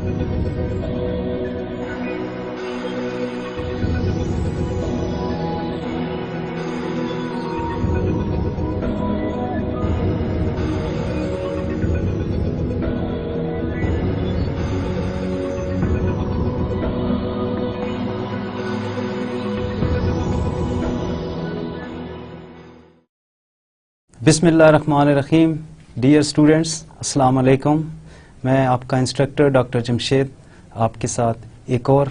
بسم اللہ الرحمن الرحیم. ڈیئر اسٹوڈینٹس، السلام علیکم. میں آپ کا انسٹرکٹر ڈاکٹر جمشید آپ کے ساتھ ایک اور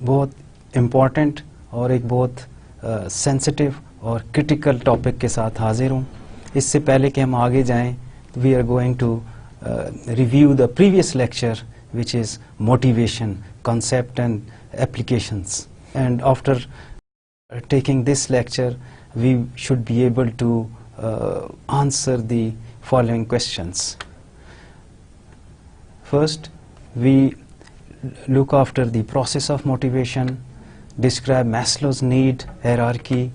بہت امپورٹنٹ اور ایک بہت سینسٹیو اور کرٹیکل ٹاپک کے ساتھ حاضر ہوں. اس سے پہلے کہ ہم آگے جائیں، we are going to review the previous lecture which is motivation concept and applications, and after taking this lecture we should be able to answer the following questions. First, we look after the process of motivation, describe Maslow's need hierarchy,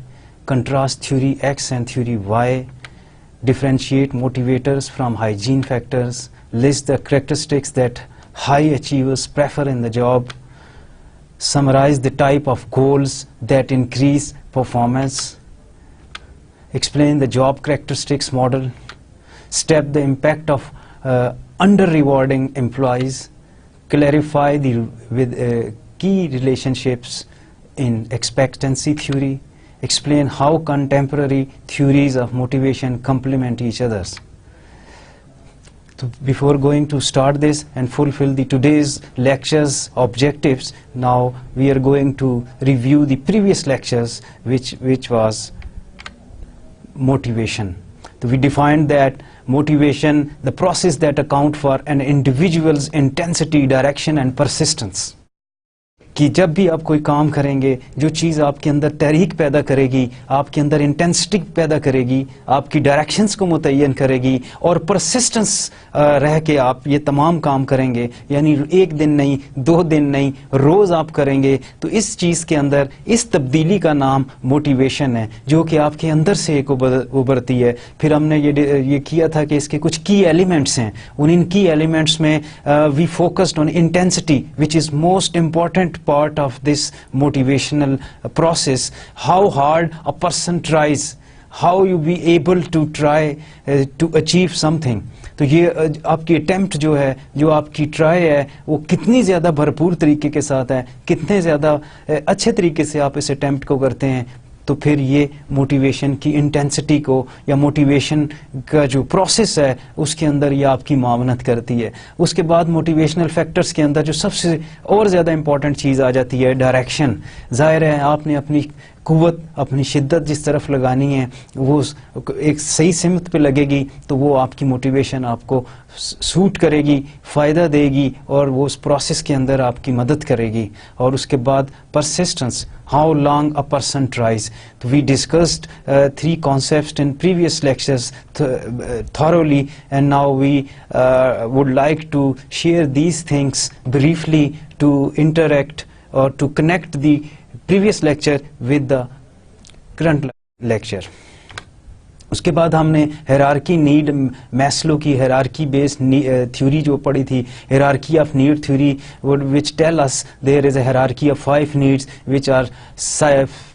contrast theory X and theory Y, differentiate motivators from hygiene factors, list the characteristics that high achievers prefer in the job, summarize the type of goals that increase performance, explain the job characteristics model, step the impact of under-rewarding employees, clarify with key relationships in expectancy theory, explain how contemporary theories of motivation complement each other. So before going to start this and fulfill the today's lectures objectives, now we are going to review the previous lectures which was motivation. So we defined that motivation, the process that account for an individual's intensity, direction and persistence. کہ جب بھی آپ کوئی کام کریں گے، جو چیز آپ کے اندر تحریک پیدا کرے گی، آپ کے اندر انٹینسٹی پیدا کرے گی، آپ کی ڈائریکشنز کو متعین کرے گی اور پرسسٹنس رہ کے آپ یہ تمام کام کریں گے، یعنی ایک دن نہیں، 2 دن نہیں، روز آپ کریں گے، تو اس چیز کے اندر اس تبدیلی کا نام موٹیویشن ہے، جو کہ آپ کے اندر سے ایک ابھرتی ہے. پھر ہم نے یہ کیا تھا کہ اس کے کچھ کی ایلیمنٹس ہیں. ان کی ایلیمنٹس میں we focused on intensity which is most important part of this motivational process. How hard a person tries, how you be able to try to achieve something. تو یہ آپ کی اٹیمپٹ جو ہے، جو آپ کی ٹرائی ہے، وہ کتنی زیادہ بھرپور طریقے کے ساتھ ہے، کتنے زیادہ اچھے طریقے سے آپ اس اٹیمپٹ کو کرتے ہیں، تو پھر یہ موٹیویشن کی انٹینسٹی کو یا موٹیویشن کا جو پروسیس ہے اس کے اندر یہ آپ کی معاونت کرتی ہے. اس کے بعد موٹیویشنل فیکٹرز کے اندر جو سب سے اور زیادہ امپورٹنٹ چیز آ جاتی ہے ڈائریکشن. ظاہر ہے آپ نے اپنی قوت، اپنی شدت جس طرف لگانی ہے وہ ایک صحیح سمت پہ لگے گی، تو وہ آپ کی موٹیویشن آپ کو سوٹ کرے گی، فائدہ دے گی اور وہ اس پروسیس کے اندر آپ کی مدد کرے گی. اور اس کے بعد persistence, how long a person tries. تو we discussed 3 concepts in previous lectures thoroughly, and now we would like to share these things briefly to interact or to connect the previous lecture with the current lecture. اس کے بعد ہم نے hierarchy need, Maslow کی hierarchy based theory جو پڑھی تھی، hierarchy of need theory which tell us there is a hierarchy of 5 needs which are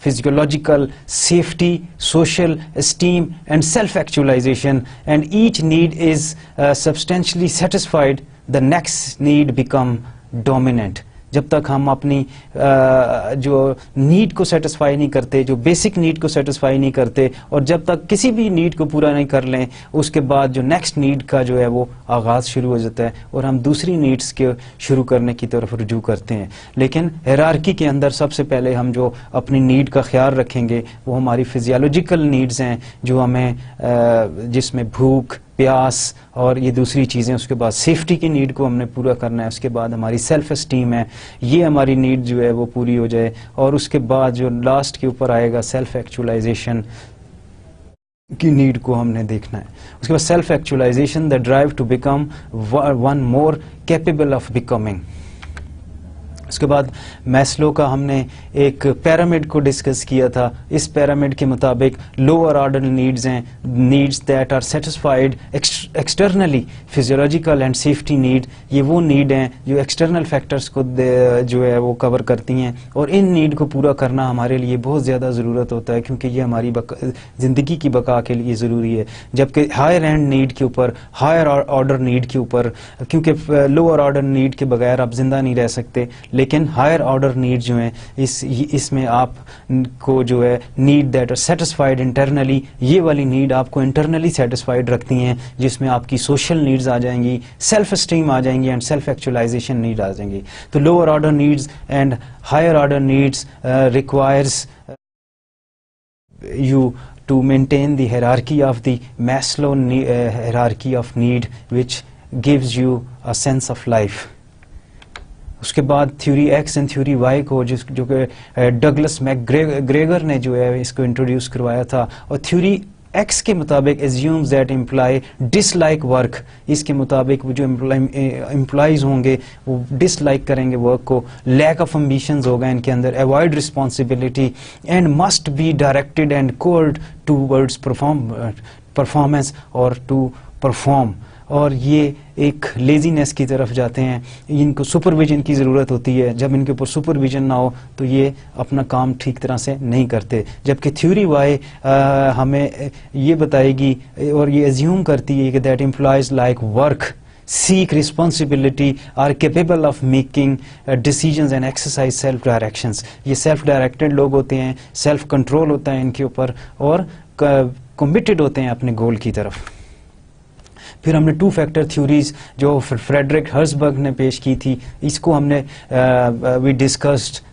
physiological, safety, social esteem and self-actualization, and each need is substantially satisfied, the next need become dominant. جب تک ہم اپنی جو need کو satisfy نہیں کرتے، جو basic need کو سیٹسفائی نہیں کرتے، اور جب تک کسی بھی نیڈ کو پورا نہیں کر لیں، اس کے بعد جو نیکسٹ نیڈ کا جو ہے وہ آغاز شروع ہو جاتا ہے اور ہم دوسری نیڈز کے شروع کرنے کی طرف رجوع کرتے ہیں. لیکن ہیرارکی کے اندر سب سے پہلے ہم جو اپنی نیڈ کا خیال رکھیں گے وہ ہماری فزیولوجیکل نیڈز ہیں، جو ہمیں جس میں بھوک، پیاس اور یہ دوسری چیزیں. اس کے بعد سیفٹی کی نیڈ کو ہم نے پورا کرنا ہے. اس کے بعد ہماری سیلف اسٹیم ہے، یہ ہماری نیڈ جو ہے وہ پوری ہو جائے. اور اس کے بعد جو لاسٹ کے اوپر آئے گا سیلف ایکچولائزیشن کی نیڈ کو ہم نے دیکھنا ہے. اس کے بعد self actualization, the drive to become one more capable of becoming. اس کے بعد میسلو کا ہم نے ایک پیرامڈ کو ڈسکس کیا تھا. اس پیرامڈ کے مطابق لوور آرڈر نیڈز ہیں, needs that are satisfied externally, physiological and safety need, یہ وہ نیڈ ہیں جو ایکسٹرنل فیکٹرز کو جو ہے وہ کور کرتی ہیں, اور ان نیڈ کو پورا کرنا ہمارے لیے بہت زیادہ ضرورت ہوتا ہے کیونکہ یہ ہماری زندگی کی بقا کے لیے ضروری ہے. جبکہ ہائر اینڈ نیڈ کے اوپر, ہائر آرڈر نیڈ کے اوپر, کیونکہ لوور آرڈر نیڈ کے بغیر آپ زندہ نہیں رہ سکتے, لیکن ہائر آرڈر نیڈ جو ہیں اس میں آپ کو جو ہے need that are satisfied internally, یہ والی نیڈ آپ کو انٹرنلی سیٹسفائیڈ رکھتی ہیں, جس میں آپ کی سوشل نیڈز آ جائیں گی, سیلف اسٹیم آ جائیں گی اینڈ سیلف ایکچولائزیشن نیڈ آ جائیں گی. تو lower order needs and higher order needs requires you to maintain the hierarchy of the Maslow hierarchy of need, which gives you a sense of life. اس کے بعد theory X and theory Y کو جو کہ Douglas make Gregor نے جو ہے اس کو انٹروڈیوس کروایا تھا, اور تھیوری ایکس کے مطابق assumes that imply dislike work, اس کے مطابق جو امپلائیز ہوں گے وہ ڈس لائک کریں گے ورک کو, لیک آف امبیشنز ہوگا ان کے اندر, avoid responsibility and must be directed and called towards performance اور ٹو پرفارم, اور یہ ایک لیزینس کی طرف جاتے ہیں. ان کو سپرویژن کی ضرورت ہوتی ہے, جب ان کے اوپر سپرویژن نہ ہو تو یہ اپنا کام ٹھیک طرح سے نہیں کرتے. جبکہ تھیوری وائی ہمیں یہ بتائے گی اور یہ ایزیوم کرتی ہے کہ that employees like work seek responsibility, are capable of making decisions and exercise self directions. یہ self directed لوگ ہوتے ہیں, self control ہوتا ہے ان کے اوپر, اور committed ہوتے ہیں اپنے گول کی طرف. پھر ہم نے ٹو فیکٹر تھیوریز جو فریڈرک ہرزبرگ نے پیش کی تھی, اس کو ہم نے we discussed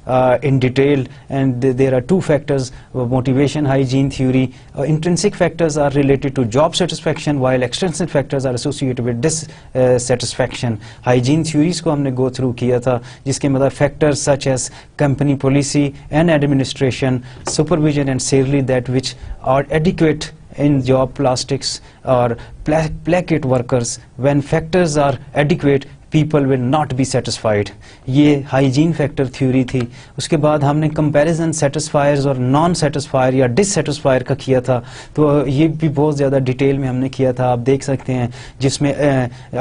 in detail, and there are two factors, motivation hygiene theory. Intrinsic factors are related to job satisfaction while extrinsic factors are associated with dissatisfaction. Hygiene theories کو ہم نے go through کیا تھا, جس کے مطابق factors such as company policy and administration, supervision and salary that which are adequate in job plastics or placate workers. When factors are adequate, people will not be satisfied. یہ hygiene factor theory تھی. اس کے بعد ہم نے comparison سیٹسفائرز اور نان سیٹسفائر یا ڈس سیٹسفائر کا کیا تھا, تو یہ بھی بہت زیادہ ڈیٹیل میں ہم نے کیا تھا, آپ دیکھ سکتے ہیں, جس میں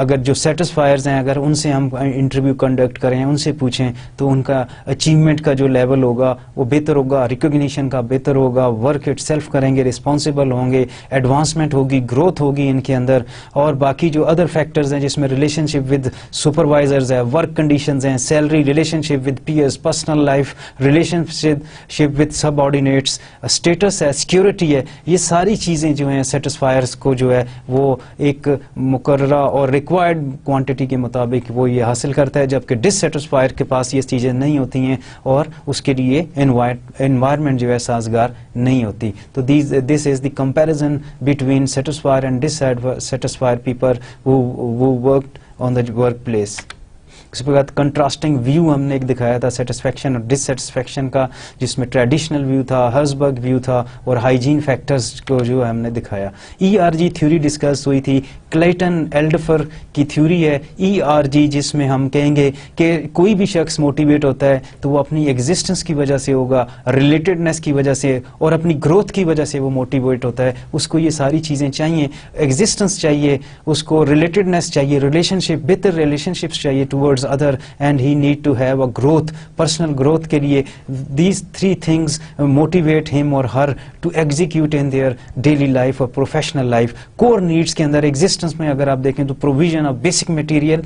اگر جو سیٹسفائرز ہیں اگر ان سے ہم انٹرویو کنڈکٹ کریں, ان سے پوچھیں, تو ان کا اچیومنٹ کا جو لیول ہوگا وہ بہتر ہوگا, ریکگنیشن کا بہتر ہوگا, ورک اٹ سیلف کریں گے, رسپانسبل ہوں گے, ایڈوانسمنٹ ہوگی, گروتھ ہوگی ان کے اندر. اور باقی جو ادر فیکٹرز ہیں جس میں ریلیشن شپ ود سپروائزرز ہے, ورک کنڈیشنز ہیں, salary, relationship with peers, personal life, relationship with subordinates, status ہے, سیکورٹی ہے, یہ ساری چیزیں جو ہیں سیٹسفائرز کو جو ہے وہ ایک مقررہ اور ریکوائرڈ کوانٹٹی کے مطابق وہ یہ حاصل کرتا ہے, جبکہ ڈس سیٹسفائر کے پاس یہ چیزیں نہیں ہوتی ہیں اور اس کے لیے انوائرمنٹ جو ہے سازگار نہیں ہوتی. تو this is the comparison between satisfier and dissatisfier people who worked on the workplace. اس کے بعد کنٹراسٹنگ ویو ہم نے ایک دکھایا تھا سیٹسفیکشن اور ڈس سیٹسفیکشن کا, جس میں ٹریڈیشنل ویو تھا, ہرزبرگ ویو تھا, اور ہائیجین فیکٹرز کو جو ہم نے دکھایا. E R G theory discuss ہوئی تھی, کلیٹن ایلڈفر کی تھیوری ہے ای آر جی, جس میں ہم کہیں گے کہ کوئی بھی شخص موٹیویٹ ہوتا ہے تو وہ اپنی ایگزسٹنس کی وجہ سے ہوگا, ریلیٹڈنس کی وجہ سے اور اپنی گروتھ کی وجہ سے وہ موٹیویٹ ہوتا ہے. اس کو یہ ساری چیزیں چاہیے, ایگزسٹنس چاہیے, اس کو ریلیٹڈنس چاہیے, ریلیشن شپ, بہتر ریلیشن شپس چاہیے towards other, and he need to have a growth, personal growth کے لیے. These three things motivate him or her to execute in their daily life or professional life. Core needs کے اندر existence میں اگر آپ دیکھیں تو provision of basic material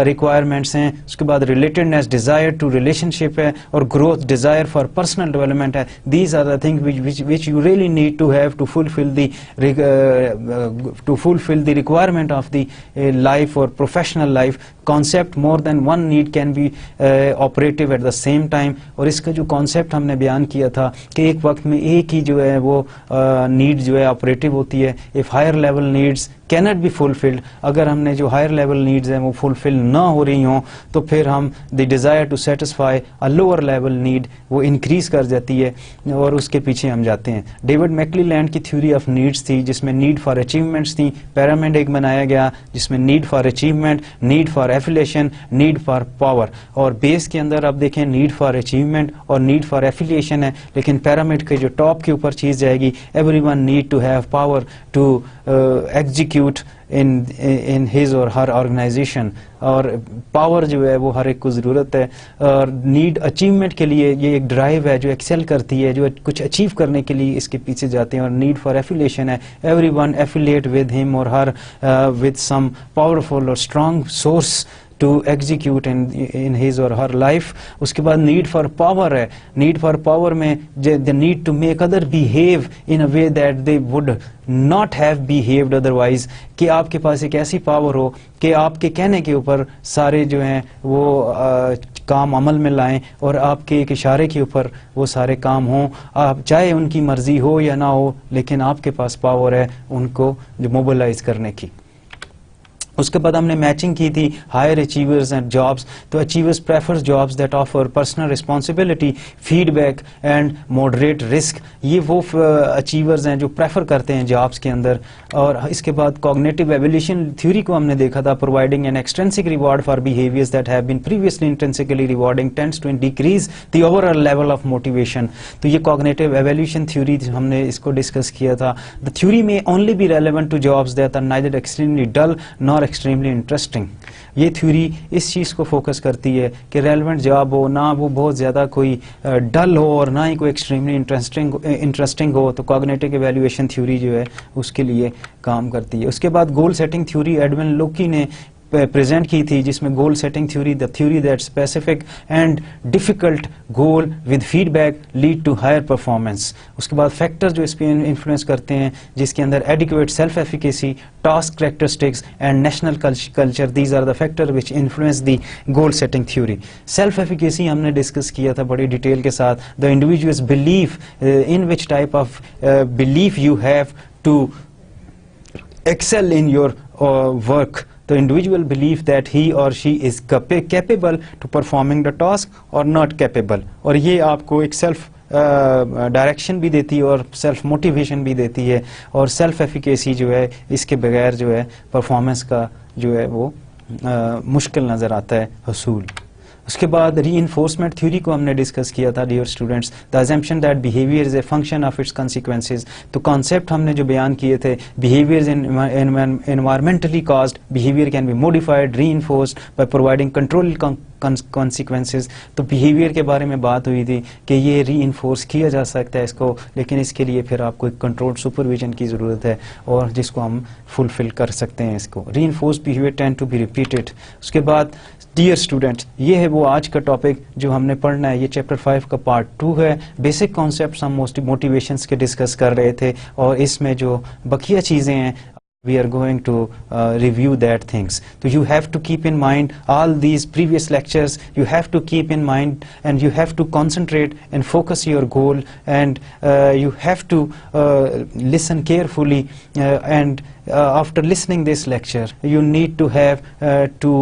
requirements ہیں, اس کے بعد relatedness, desire to relationship ہے, اور growth, desire for personal development ہے. These are the things which you really need to have to fulfill the requirement of the life or professional life. Concept more than one need can be operative at the same time. اور اس کا جو concept ہم نے بیان کیا تھا کہ ایک وقت میں ایک ہی جو ہے وہ نیڈ جو ہے آپریٹو ہوتی ہے. if higher level needs cannot be fulfilled. اگر ہم نے جو higher level needs ہیں وہ fulfill نہ ہو رہی ہوں تو پھر ہم the desire to satisfy a lower level need وہ increase کر جاتی ہے اور اس کے پیچھے ہم جاتے ہیں. ڈیوڈ میکلی لینڈ کی تھیوری آف نیڈس تھی جس میں نیڈ فار اچیومنٹس تھیں. پیرامڈ ایک بنایا گیا جس میں need for achievement, need for affiliation, need for power, اور بیس کے اندر آپ دیکھیں نیڈ فار اچیومنٹ اور نیڈ فار ایفیلیشن ہے, لیکن پیرامڈ کے جو ٹاپ کے اوپر چیز جائے گی everyone need to have power to execute in his or her organization, اور پاور جو ہے وہ ہر ایک کو ضرورت ہے. اور نیڈ اچیومنٹ کے لیے یہ ایک ڈرائیو ہے جو ایکسیل کرتی ہے, جو کچھ اچیو کرنے کے لیے اس کے پیچھے جاتے ہیں. اور نیڈ فار ایفیلیشن ہے, ایوری ون ایفیلیٹ ود ہم اور ہر ود سم پاورفل اور strong source to execute in his or her life. اس کے بعد نیڈ فار پاور ہے. نیڈ فار پاور میں the need to make other behave in a way that they would not have behaved otherwise, کہ آپ کے پاس ایک ایسی پاور ہو کہ آپ کے کہنے کے اوپر سارے جو ہیں وہ کام عمل میں لائیں اور آپ کے ایک اشارے کے اوپر وہ سارے کام ہوں, آپ چاہے ان کی مرضی ہو یا نہ ہو لیکن آپ کے پاس پاور ہے ان کو جو موبلائز کرنے کی. اس کے بعد ہم نے میچنگ کی تھی ہائر اچیورز اینڈ جابس. تو achievers prefers jobs that offer personal responsibility, feedback and moderate risk. یہ وہ اچیورز ہیں جو پریفر کرتے ہیں جابس کے اندر. اور اس کے بعد کوگنیٹو ایولیوشن تھیوری کو ہم نے دیکھا تھا, providing an extrinsic reward for behaviours that have been previously intrinsically rewarding tends to decrease the overall level of motivation. تو یہ کوگنیٹو ایولیوشن تھیوری ہم نے اس کو ڈسکس کیا تھا. The theory may only be relevant to jobs that are neither extremely dull nor extremely interesting. یہ theory اس چیز کو فوکس کرتی ہے کہ ریلیونٹ جاب ہو, نہ وہ بہت زیادہ کوئی ڈل ہو اور نہ ہی کوئی ایکسٹریملی انٹرسٹنگ ہو. تو کوگنیٹو ایویلویشن تھیوری جو ہے اس کے لیے کام کرتی ہے. اس کے بعد گول سیٹنگ تھیوری ایڈون لوکی نے پریزنٹ کی تھی, جس میں goal setting theory, the theory that specific and difficult goal with feedback lead to higher performance. اس کے بعد فیکٹر جو اس پہ انفلوئنس کرتے ہیں جس کے اندر adequate self efficacy, task characteristics and national culture, these are the factor which influence the goal setting theory. Self efficacy ہم نے ڈسکس کیا تھا بڑی ڈیٹیل کے ساتھ. The individuals belief in which type of belief you have to excel in your work. The individual belief that he or she is capable to performing the task or not capable. اور یہ آپ کو ایک self direction بھی دیتی ہے اور self motivation بھی دیتی ہے. اور سیلف ایفیکیسی جو ہے اس کے بغیر جو ہے پرفارمنس کا جو ہے وہ مشکل نظر آتا ہے حصول. اس کے بعد ری انفورسمنٹ تھیوری کو ہم نے ڈسکس کیا تھا dear students. The assumption that behavior is a function of its consequences. تو کانسیپٹ ہم نے جو بیان کیے تھے, behavior is environmentally caused, behavior can be modified, reinforced by providing controlled consequences. تو behavior کے بارے میں بات ہوئی تھی کہ یہ ری انفورس کیا جا سکتا ہے اس کو, لیکن اس کے لیے پھر آپ کو ایک کنٹرول سپرویژن کی ضرورت ہے اور جس کو ہم فلفل کر سکتے ہیں اس کو. Reinforce behavior tend to be repeated. اس کے بعد ڈیئر اسٹوڈنٹس یہ ہے وہ آج کا ٹاپک جو ہم نے پڑھنا ہے. یہ چیپٹر 5 کا پارٹ 2 ہے. بیسک کانسیپٹس ہم موٹیویشنس کے ڈسکس کر رہے تھے اور اس میں جو بقیہ چیزیں ہیں we are going to review that things. So you have to keep in mind all these previous lectures. You have to keep in mind and you have to concentrate and focus your goal, and you have to listen carefully and after listening this lecture you need to have to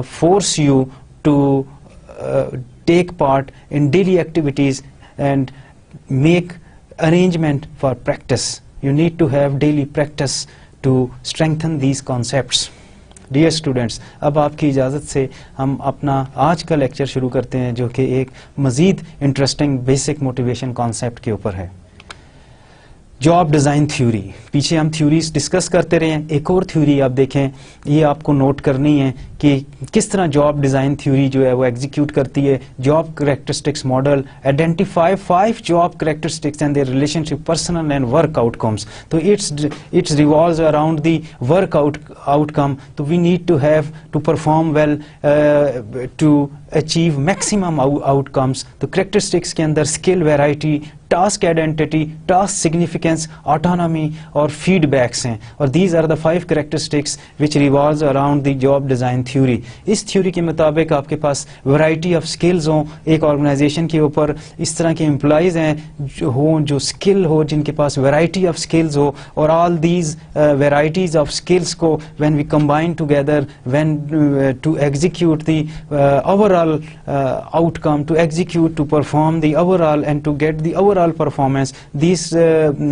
force you to take part in daily activities and make arrangement for practice. You need to have daily practice to strengthen these concepts. Dear students, اب آپ کی اجازت سے ہم اپنا آج کا lecture شروع کرتے ہیں جو کہ ایک مزید انٹرسٹنگ بیسک موٹیویشن کانسیپٹ کے اوپر ہے. Job design theory. پیچھے ہم تھیوریز ڈسکس کرتے رہے ہیں. ایک اور تھیوری آپ دیکھیں, یہ آپ کو نوٹ کرنی ہے کہ کس طرح جاب ڈیزائن تھیوری جو ہے وہ ایگزیکیوٹ کرتی ہے. Job characteristics model, identify 5 job characteristics and their relationship personal and work outcomes. تو it's revolves around the work outcome. تو we need to have to perform well to achieve maximum outcomes. تو characteristics کے اندر skill, variety, task identity, task significance, autonomy اور feedbacks ہیں. اور these are the 5 characteristics which revolves around the job design theory. اس theory کے مطابق آپ کے پاس ورائٹی آف سکلز ہوں, ایک آرگنائزیشن کے اوپر اس طرح کے امپلائیز ہیں جو اسکل ہو, جن کے پاس ورائٹی آف سکلز ہو, اور all these varieties of skills کو when we combine together, when to execute the overall outcome, to execute, to perform the overall and to get the overall performance, these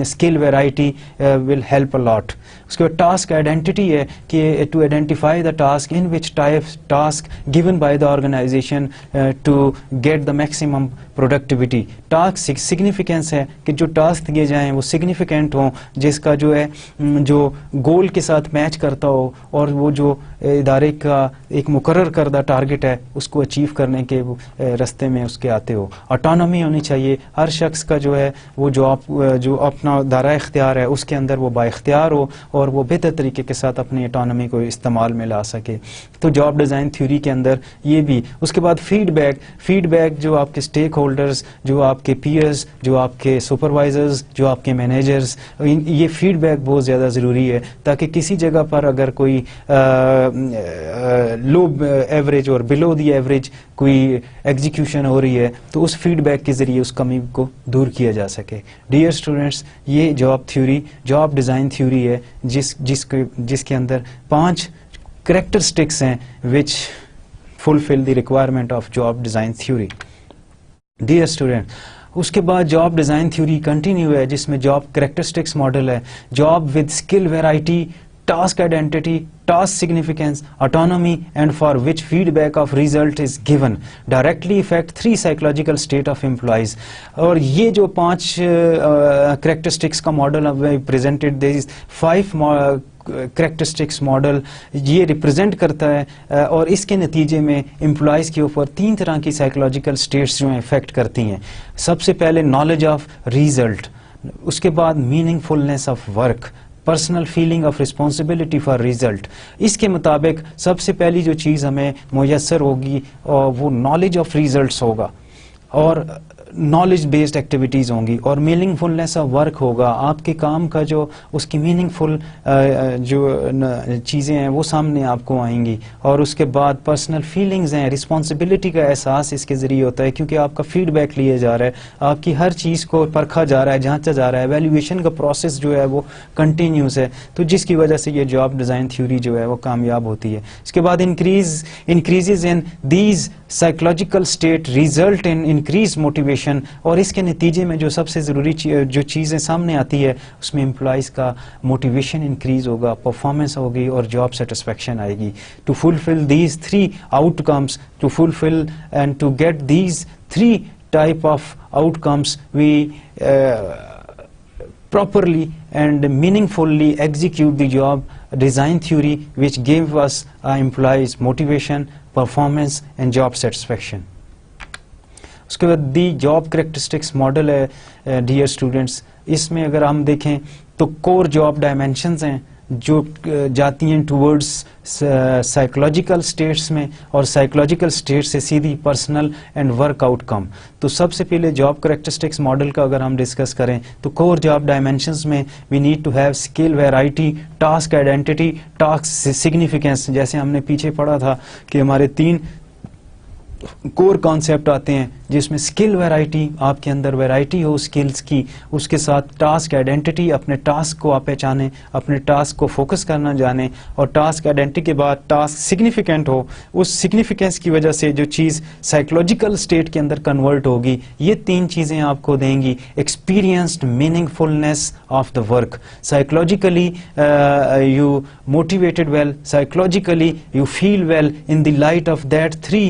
skill variety will help a lot. اس کے بعد task identity ہے کہ to identify the task in which task given by the organization to get the maximum productivity. Task significance ہے کہ جو task دیے جائیں وہ سگنیفیکینٹ ہوں, جس کا جو ہے جو گول کے ساتھ میچ کرتا ہو, اور وہ جو ادارے کا ایک مقرر کردہ ٹارگٹ ہے اس کو اچیو کرنے کے راستے میں اس کے آتے ہو. آٹونومی ہونی چاہیے, ہر شخص کا جو ہے وہ جو اپنا دائرہ اختیار ہے اس کے اندر وہ با اختیار ہو اور وہ بہتر طریقے کے ساتھ اپنی آٹونومی کو استعمال میں لا سکے. تو جاب ڈیزائن تھیوری کے اندر یہ بھی. اس کے بعد فیڈ بیک جو آپ کے اسٹیک ہولڈرز, جو آپ کے پیئرز, جو آپ کے سپروائزرز, جو آپ کے مینیجرز, یہ فیڈ بیک بہت زیادہ ضروری ہے تاکہ کسی جگہ پر اگر کوئی لو ایوریج اور بلو دی ایوریج کوئی ایگزیکیوشن ہو رہی ہے تو اس فیڈ بیک کے ذریعے اس کمی کو دور کیا جا سکے. ڈیئر اسٹوڈینٹس, یہ جاب ڈیزائن تھیوری ہے جس کے اندر 5 کریکٹرسٹکس ہیں which fulfill the requirement of job design theory. Dear student, اس کے بعد جاب ڈیزائن تھیوری کنٹینیو ہے جس میں جاب کریکٹرسٹکس ماڈل ہے, job with skill variety, task identity, task significance, autonomy, and for which feedback of result is given, directly affect 3 psychological state of employees. اور یہ جو 5 کریکٹرسٹکس کا model presented, there is 5 characteristics model یہ represent کرتا ہے, اور اس کے نتیجے میں امپلائیز کے اوپر 3 طرح کی سائیکولوجیکل اسٹیٹس جو ہیں افیکٹ کرتی ہیں. سب سے پہلے نالج آف ریزلٹ, اس کے بعد meaningfulness of work, personal feeling of responsibility for result. اس کے مطابق سب سے پہلی جو چیز ہمیں میسر ہوگی وہ نالج آف ریزلٹس ہوگا, اور نالج بیسڈ ایکٹیویٹیز ہوں گی, اور میننگ فلنس آف ورک ہوگا. آپ کے کام کا جو اس کی میننگ فل جو چیزیں ہیں وہ سامنے آپ کو آئیں گی. اور اس کے بعد پرسنل فیلنگز ہیں, رسپانسبلٹی کا احساس اس کے ذریعے ہوتا ہے کیونکہ آپ کا فیڈ بیک لیا جا رہا ہے, آپ کی ہر چیز کو پرکھا جا رہا ہے, جانچا جا رہا ہے. ایویلویشن کا پروسیس جو ہے وہ کنٹینیوس ہے, تو جس کی وجہ سے یہ جاب ڈیزائن تھیوری جو ہے وہ کامیاب ہوتی ہے. اس کے بعد increases in these psychological state result in increase motivation, اور اس کے نتیجے میں جو سب سے ضروری جو چیزیں سامنے آتی ہے اس میں امپلائیز کا موٹیویشن انکریز ہوگا, پرفارمنس ہوگی اور جاب سیٹسفیکشن آئے گی. To fulfil these 3 outcomes, to fulfil and to get these 3 type of outcomes we properly and meaningfully execute the job design theory which gave us employees motivation, performance and job satisfaction. اس کے بعد the job characteristics model ہے dear students. اس میں اگر ہم دیکھیں تو کور job dimensions ہیں جو جاتی ہیں ٹورڈز سائیکولوجیکل اسٹیٹس میں, اور سائیکولوجیکل اسٹیٹ سے سیدھی personal and work outcome. تو سب سے پہلے جاب کریکٹرسٹکس ماڈل کا اگر ہم ڈسکس کریں تو کور جاب ڈائمینشنز میں we need to have skill variety, task identity, task significance. جیسے ہم نے پیچھے پڑھا تھا کہ ہمارے 3 کور کانسیپٹ آتے ہیں جس میں اسکل ویرائٹی, آپ کے اندر ویرائٹی ہو اسکلس کی, اس کے ساتھ ٹاسک آئیڈینٹی, اپنے ٹاسک کو آپ پہچانیں, اپنے ٹاسک کو فوکس کرنا جانیں, اور ٹاسک آئیڈینٹی کے بعد ٹاسک سگنیفیکینٹ ہو, اس سگنیفیکینس کی وجہ سے جو چیز سائیکولوجیکل اسٹیٹ کے اندر کنورٹ ہوگی. یہ 3 چیزیں آپ کو دیں گی experienced meaningfulness of the work. Psychologically you motivated well, psychologically you feel well. In the light of that 3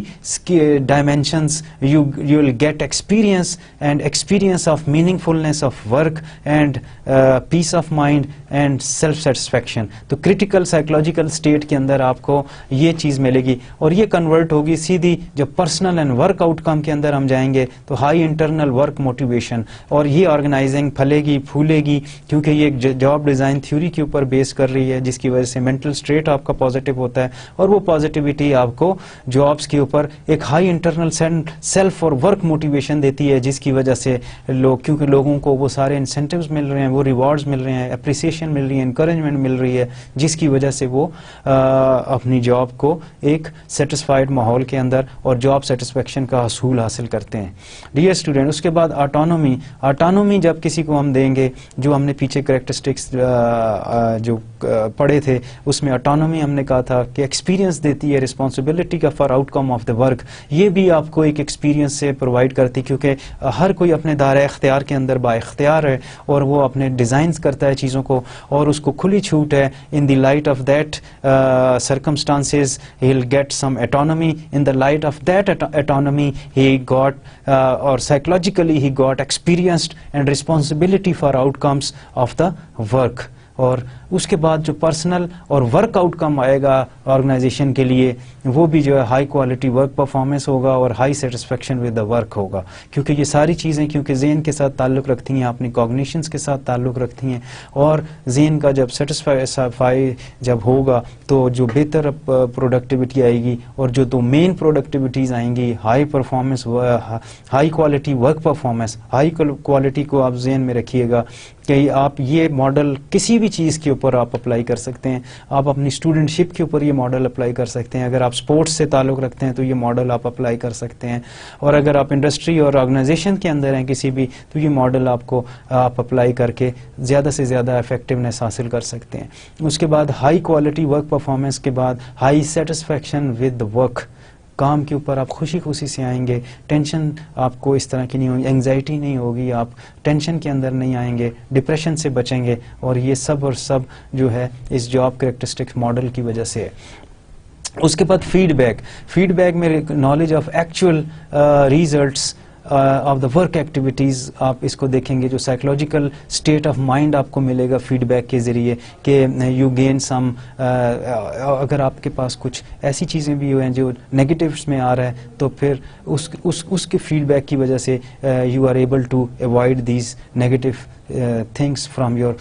dimensions you will get experience of meaningfulness of work and peace of mind and self satisfaction. تو critical psychological state کے اندر آپ کو یہ چیز ملے گی, اور یہ کنورٹ ہوگی سیدھی جب پرسنل اینڈ ورک آؤٹ کم کے اندر ہم جائیں گے تو ہائی انٹرنل ورک موٹیویشن, اور یہ آرگنائزنگ پھلے گی پھولے گی کیونکہ یہ جاب ڈیزائن تھیوری کے اوپر بیس کر رہی ہے, جس کی وجہ سے مینٹل اسٹیٹ آپ کا پازیٹیو ہوتا ہے, اور وہ پازیٹیوٹی آپ کو جابس کے اوپر ایک ہائی انٹرنل سیلف اور ورک موٹیویشن دیتی ہے، جس کی وجہ سے کیونکہ لوگوں کو وہ سارے انسینٹیوز مل رہے ہیں، وہ ریوارڈز مل رہے ہیں، اپریسیشن مل رہی ہے، انکریجمنٹ مل رہی ہے، جس کی وجہ سے وہ اپنی جاب کو ایک سیٹسفائیڈ ماحول کے اندر اور جاب سیٹسفیکشن کا حصول حاصل کرتے ہیں. ڈیئر اسٹوڈنٹ، اس کے بعد آٹونومی جب کسی کو ہم دیں گے، جو ہم نے پیچھے کریکٹرسٹکس جو پڑھے تھے اس میں آٹونومی ہم نے کہا تھا کہ ایکسپیرینس دیتی ہے رسپانسبلٹی کا for out come of the work. یہ بھی آپ کو ایک ایکسپیرینس سے پرووائڈ کرتی، کیونکہ ہر کوئی اپنے دائرۂ اختیار کے اندر با اختیار ہے اور وہ اپنے ڈیزائنز کرتا ہے چیزوں کو، اور اس کو کھلی چھوٹ ہے. In the light of that circumstances he'll get some autonomy. In the light of that autonomy he got or psychologically he got experienced and responsibility for outcomes of the work. اور اس کے بعد جو پرسنل اور work out کم آئے گا organization کے لیے، وہ بھی جو ہے ہائی کوالٹی ورک پرفارمنس ہوگا اور high satisfaction with the work ہوگا. کیونکہ یہ ساری چیزیں کیونکہ ذہن کے ساتھ تعلق رکھتی ہیں، اپنی کوگنیشنز کے ساتھ تعلق رکھتی ہیں، اور ذہن کا جب سیٹسفائی جب ہوگا تو جو بہتر پروڈکٹیوٹی آئے گی، اور جو دو مین پروڈکٹیوٹیز آئیں گی، high performance, high quality work performance. High quality کو آپ ذہن میں رکھیے گا کہ آپ یہ ماڈل کسی بھی چیز کے اوپر آپ اپلائی کر سکتے ہیں. آپ اپنی اسٹوڈنٹ شپ کے اوپر یہ ماڈل اپلائی کر سکتے ہیں، اگر آپ اسپورٹس سے تعلق رکھتے ہیں تو یہ ماڈل آپ اپلائی کر سکتے ہیں، اور اگر آپ انڈسٹری اور آرگنائزیشن کے اندر ہیں کسی بھی، تو یہ ماڈل آپ اپلائی کر کے زیادہ سے زیادہ افیکٹونیس حاصل کر سکتے ہیں. اس کے بعد ہائی کوالٹی ورک پرفارمنس کے بعد ہائی سیٹسفیکشن ود ورک. کام کے اوپر آپ خوشی سے آئیں گے، ٹینشن آپ کو اس طرح کی نہیں ہوگی، انگزائٹی نہیں ہوگی، آپ ٹینشن کے اندر نہیں آئیں گے، ڈپریشن سے بچیں گے، اور یہ سب اور سب جو ہے اس جاب کریکٹرسٹکس ماڈل کی وجہ سے ہے. اس کے بعد فیڈ بیک میں knowledge of actual results of the work activities. آپ اس کو دیکھیں گے، جو سائیکولوجیکل اسٹیٹ آف مائنڈ آپ کو ملے گا فیڈ بیک کے ذریعے، کہ یو گین سم، اگر آپ کے پاس کچھ ایسی چیزیں بھی ہوئیں جو نیگیٹوس میں آ رہا ہے، تو پھر اس کے فیڈ بیک کی وجہ سے you are able to avoid these negative things from your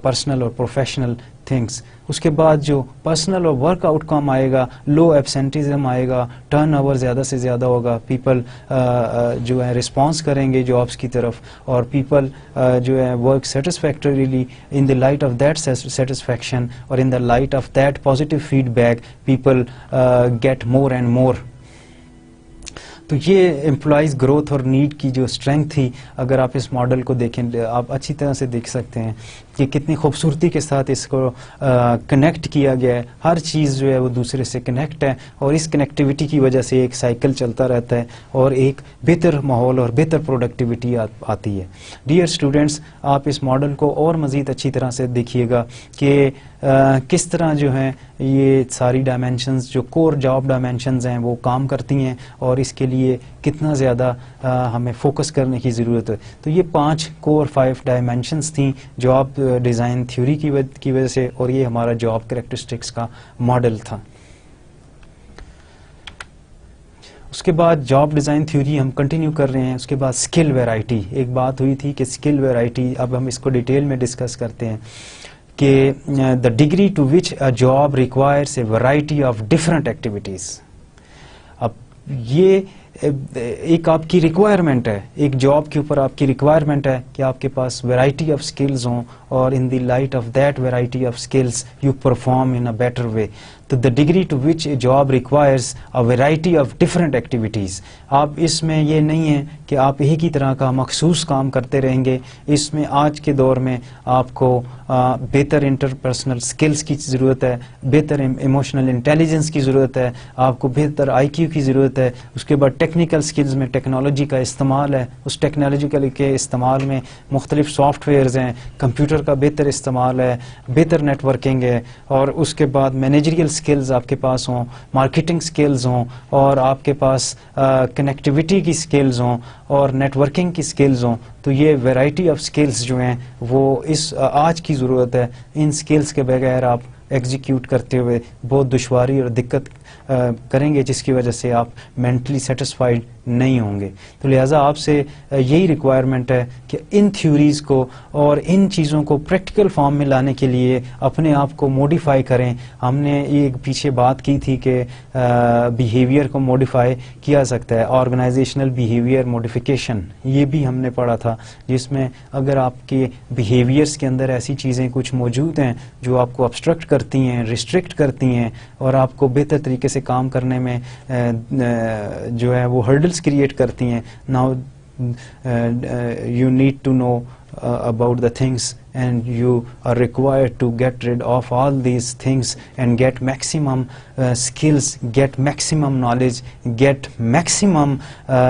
personal اور پروفیشنل تھنگس. اس کے بعد جو پرسنل اور ورک آؤٹ کم آئے گا، لو ایبسینٹیزم آئے گا، ٹرن اوور زیادہ سے زیادہ ہوگا، پیپل جو ہے رسپانس کریں گے جابس کی طرف، اور پیپل جو ہے work satisfactorily. In the light of that satisfaction اور in the light of that positive feedback, people get more and more. تو یہ امپلائیز گروتھ اور نیڈ کی جو اسٹرینتھ تھی، اگر آپ اس ماڈل کو دیکھیں، آپ اچھی طرح سے دیکھ سکتے ہیں کہ کتنی خوبصورتی کے ساتھ اس کو کنیکٹ کیا گیا ہے. ہر چیز جو ہے وہ دوسرے سے کنیکٹ ہے، اور اس کنیکٹیوٹی کی وجہ سے ایک سائیکل چلتا رہتا ہے اور ایک بہتر ماحول اور بہتر پروڈکٹیوٹی آتی ہے. ڈیئر اسٹوڈنٹس، آپ اس ماڈل کو اور مزید اچھی طرح سے دیکھیے گا کہ کس طرح جو ہیں یہ ساری ڈائمینشنز جو کور جاب ڈائمینشنز ہیں وہ کام کرتی ہیں، اور اس کے لیے کتنا زیادہ ہمیں فوکس کرنے کی ضرورت ہے. تو یہ 5 کور 5 ڈائمینشنز تھیں جاب ڈیزائن تھیوری کی وجہ سے، اور یہ ہمارا جاب کریکٹرسٹکس کا ماڈل تھا. اس کے بعد جاب ڈیزائن تھیوری ہم کنٹینیو کر رہے ہیں. اس کے بعد اسکل ویرائٹی. ایک بات ہوئی تھی کہ اسکل ویرائٹی، اب ہم اس کو ڈیٹیل میں ڈسکس کرتے ہیں کہ the degree to which a job requires a variety of different activities. اب یہ ایک آپ کی ریکوائرمنٹ ہے، ایک جاب کے اوپر آپ کی ریکوائرمنٹ ہے کہ آپ کے پاس ویرائٹی آف سکلز ہوں، اور in the light of that variety of skills you perform in a better way. تو the degree to which a job requires a variety of different activities. آپ اس میں یہ نہیں ہے کہ آپ ایک ہی طرح کا مخصوص کام کرتے رہیں گے. اس میں آج کے دور میں آپ کو بہتر انٹرپرسنل سکلز کی ضرورت ہے، بہتر ایموشنل انٹیلیجنس کی ضرورت ہے، آپ کو بہتر آئی کیو کی ضرورت ہے. اس کے بعد ٹیکنیکل سکلز میں ٹیکنالوجی کا استعمال ہے، اس ٹیکنالوجیکل کے استعمال میں مختلف سافٹ ویئرز ہیں، کمپیوٹر کا بہتر استعمال ہے، بہتر نیٹ ورکنگ ہے. اور اس کے بعد مینیجریل سکلز آپ کے پاس ہوں، مارکیٹنگ سکلز ہوں، اور آپ کے پاس کنیکٹیوٹی کی سکلز ہوں، اور نیٹ ورکنگ کی سکلز ہوں. تو یہ ویرائٹی آف سکلز جو ہیں وہ اس آج کی ضرورت ہے. ان سکلز کے بغیر آپ ایگزیکیوٹ کرتے ہوئے بہت دشواری اور دقت کریں گے جس کی وجہ سے آپ مینٹلی سیٹسفائیڈ نہیں ہوں گے. تو لہٰذا آپ سے یہی ریکوائرمنٹ ہے کہ ان تھیوریز کو اور ان چیزوں کو پریکٹیکل فارم میں لانے کے لیے اپنے آپ کو موڈیفائی کریں. ہم نے ایک پیچھے بات کی تھی کہ بیہیویئر کو موڈیفائی کیا سکتا ہے, آرگنائزیشنل بیہیویئر موڈیفیکیشن, یہ بھی ہم نے پڑھا تھا, جس میں اگر آپ کے بیہیویئرس کے اندر ایسی چیزیں کچھ موجود ہیں جو آپ کو ابسٹرکٹ کرتی ہیں, ریسٹرکٹ کرتی ہیں اور آپ کو بہتر طریقے سے کام کرنے میں جو ہے وہ ہرڈلس کریٹ کرتی ہیں. Now you need to know about the things and you are required to get rid of all these things and get maximum skills, get maximum knowledge, get maximum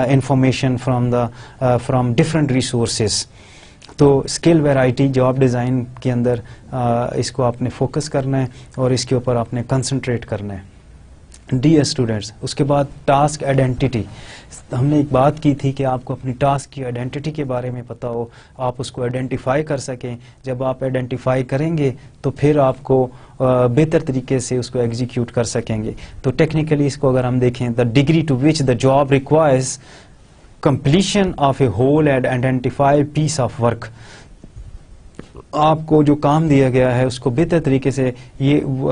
information from different resources. تو skill variety job design کے اندر اس کو آپ نے focus کرنا ہے اور اس کے اوپر آپ نے کنسنٹریٹ کرنا ہے. ڈیئر اسٹوڈینٹس, اس کے بعد ٹاسک آئیڈینٹی. ہم نے ایک بات کی تھی کہ آپ کو اپنی ٹاسک کی آئیڈینٹی کے بارے میں پتہ ہو, آپ اس کو آئیڈینٹیفائی کر سکیں. جب آپ آئیڈینٹیفائی کریں گے تو پھر آپ کو بہتر طریقے سے اس کو ایگزیکیوٹ کر سکیں گے. تو ٹیکنیکلی اس کو اگر ہم دیکھیں, the degree to which the job requires completion of a whole and identify piece of work. آپ کو جو کام دیا گیا ہے اس کو بہتر طریقے سے یہ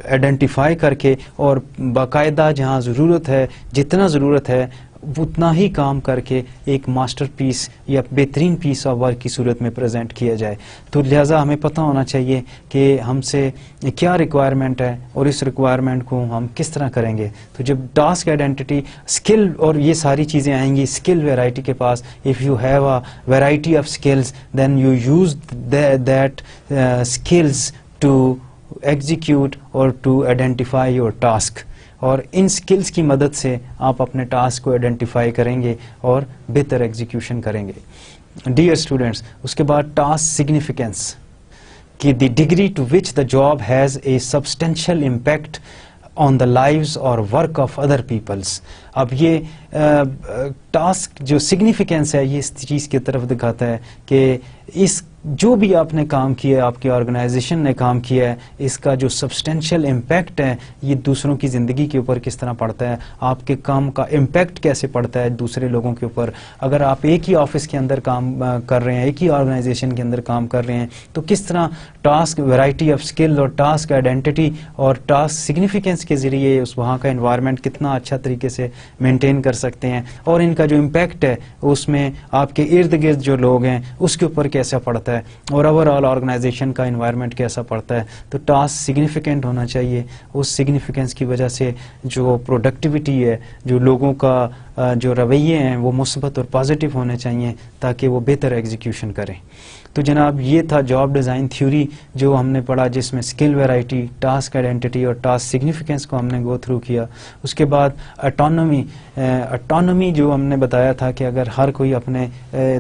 آئیڈینٹیفائی کر کے اور باقاعدہ جہاں ضرورت ہے, جتنا ضرورت ہے اتنا ہی کام کر کے ایک ماسٹر پیس یا بہترین پیس آف ورک کی صورت میں پریزنٹ کیا جائے. تو لہٰذا ہمیں پتہ ہونا چاہیے کہ ہم سے کیا ریکوائرمنٹ ہے اور اس ریکوائرمنٹ کو ہم کس طرح کریں گے. تو جب ٹاسک آئیڈینٹی, اسکل اور یہ ساری چیزیں آئیں گی اسکل ویرائٹی کے پاس. If you have a variety of skills then you use that skills to execute اور ٹو آئیڈینٹیفائی یور ٹاسک. اور ان سکلز کی مدد سے آپ اپنے ٹاسک کو آئیڈینٹیفائی کریں گے اور بہتر ایگزیکیوشن کریں گے. ڈیئر اسٹوڈینٹس, اس کے بعد ٹاسک سگنیفیکینس, کہ the degree to which the job has a substantial impact on the lifes اور ورک آف ادر پیپلس. اب یہ ٹاسک جو سگنیفیکینس ہے یہ اس چیز کی طرف دکھاتا ہے کہ اس جو بھی آپ نے کام کیا ہے, آپ کی آرگنائزیشن نے کام کیا ہے, اس کا جو سبسٹینشیل امپیکٹ ہے یہ دوسروں کی زندگی کے اوپر کس طرح پڑتا ہے, آپ کے کام کا امپیکٹ کیسے پڑتا ہے دوسرے لوگوں کے اوپر. اگر آپ ایک ہی آفس کے اندر کام کر رہے ہیں, ایک ہی آرگنائزیشن کے اندر کام کر رہے ہیں, تو کس طرح ٹاسک ویرائٹی آف اسکل اور ٹاسک آئیڈینٹی اور ٹاسک سگنیفیکینس کے ذریعے اس وہاں کا انوائرمنٹ کتنا اچھا طریقے سے مینٹین کر سکتے ہیں, اور ان کا جو امپیکٹ ہے اس میں آپ کے ارد گرد جو لوگ ہیں اس کے اوپر کیسا پڑتا ہے, اور اوور آل آرگنائزیشن کا انوائرمنٹ کیسا پڑتا ہے. تو ٹاسک سگنیفیکینٹ ہونا چاہیے. اس سگنیفیکینس کی وجہ سے جو پروڈکٹیوٹی ہے, جو لوگوں کا جو رویے ہیں وہ مثبت اور پازیٹیو ہونے چاہیے تاکہ وہ بہتر ایگزیکیوشن کریں. تو جناب یہ تھا جاب ڈیزائن تھیوری جو ہم نے پڑھا, جس میں اسکل ویرائٹی, ٹاسک آئیڈینٹی اور ٹاسک سگنیفیکینس کو ہم نے گو تھرو کیا. اس کے بعد اٹانومی جو ہم نے بتایا تھا کہ اگر ہر کوئی اپنے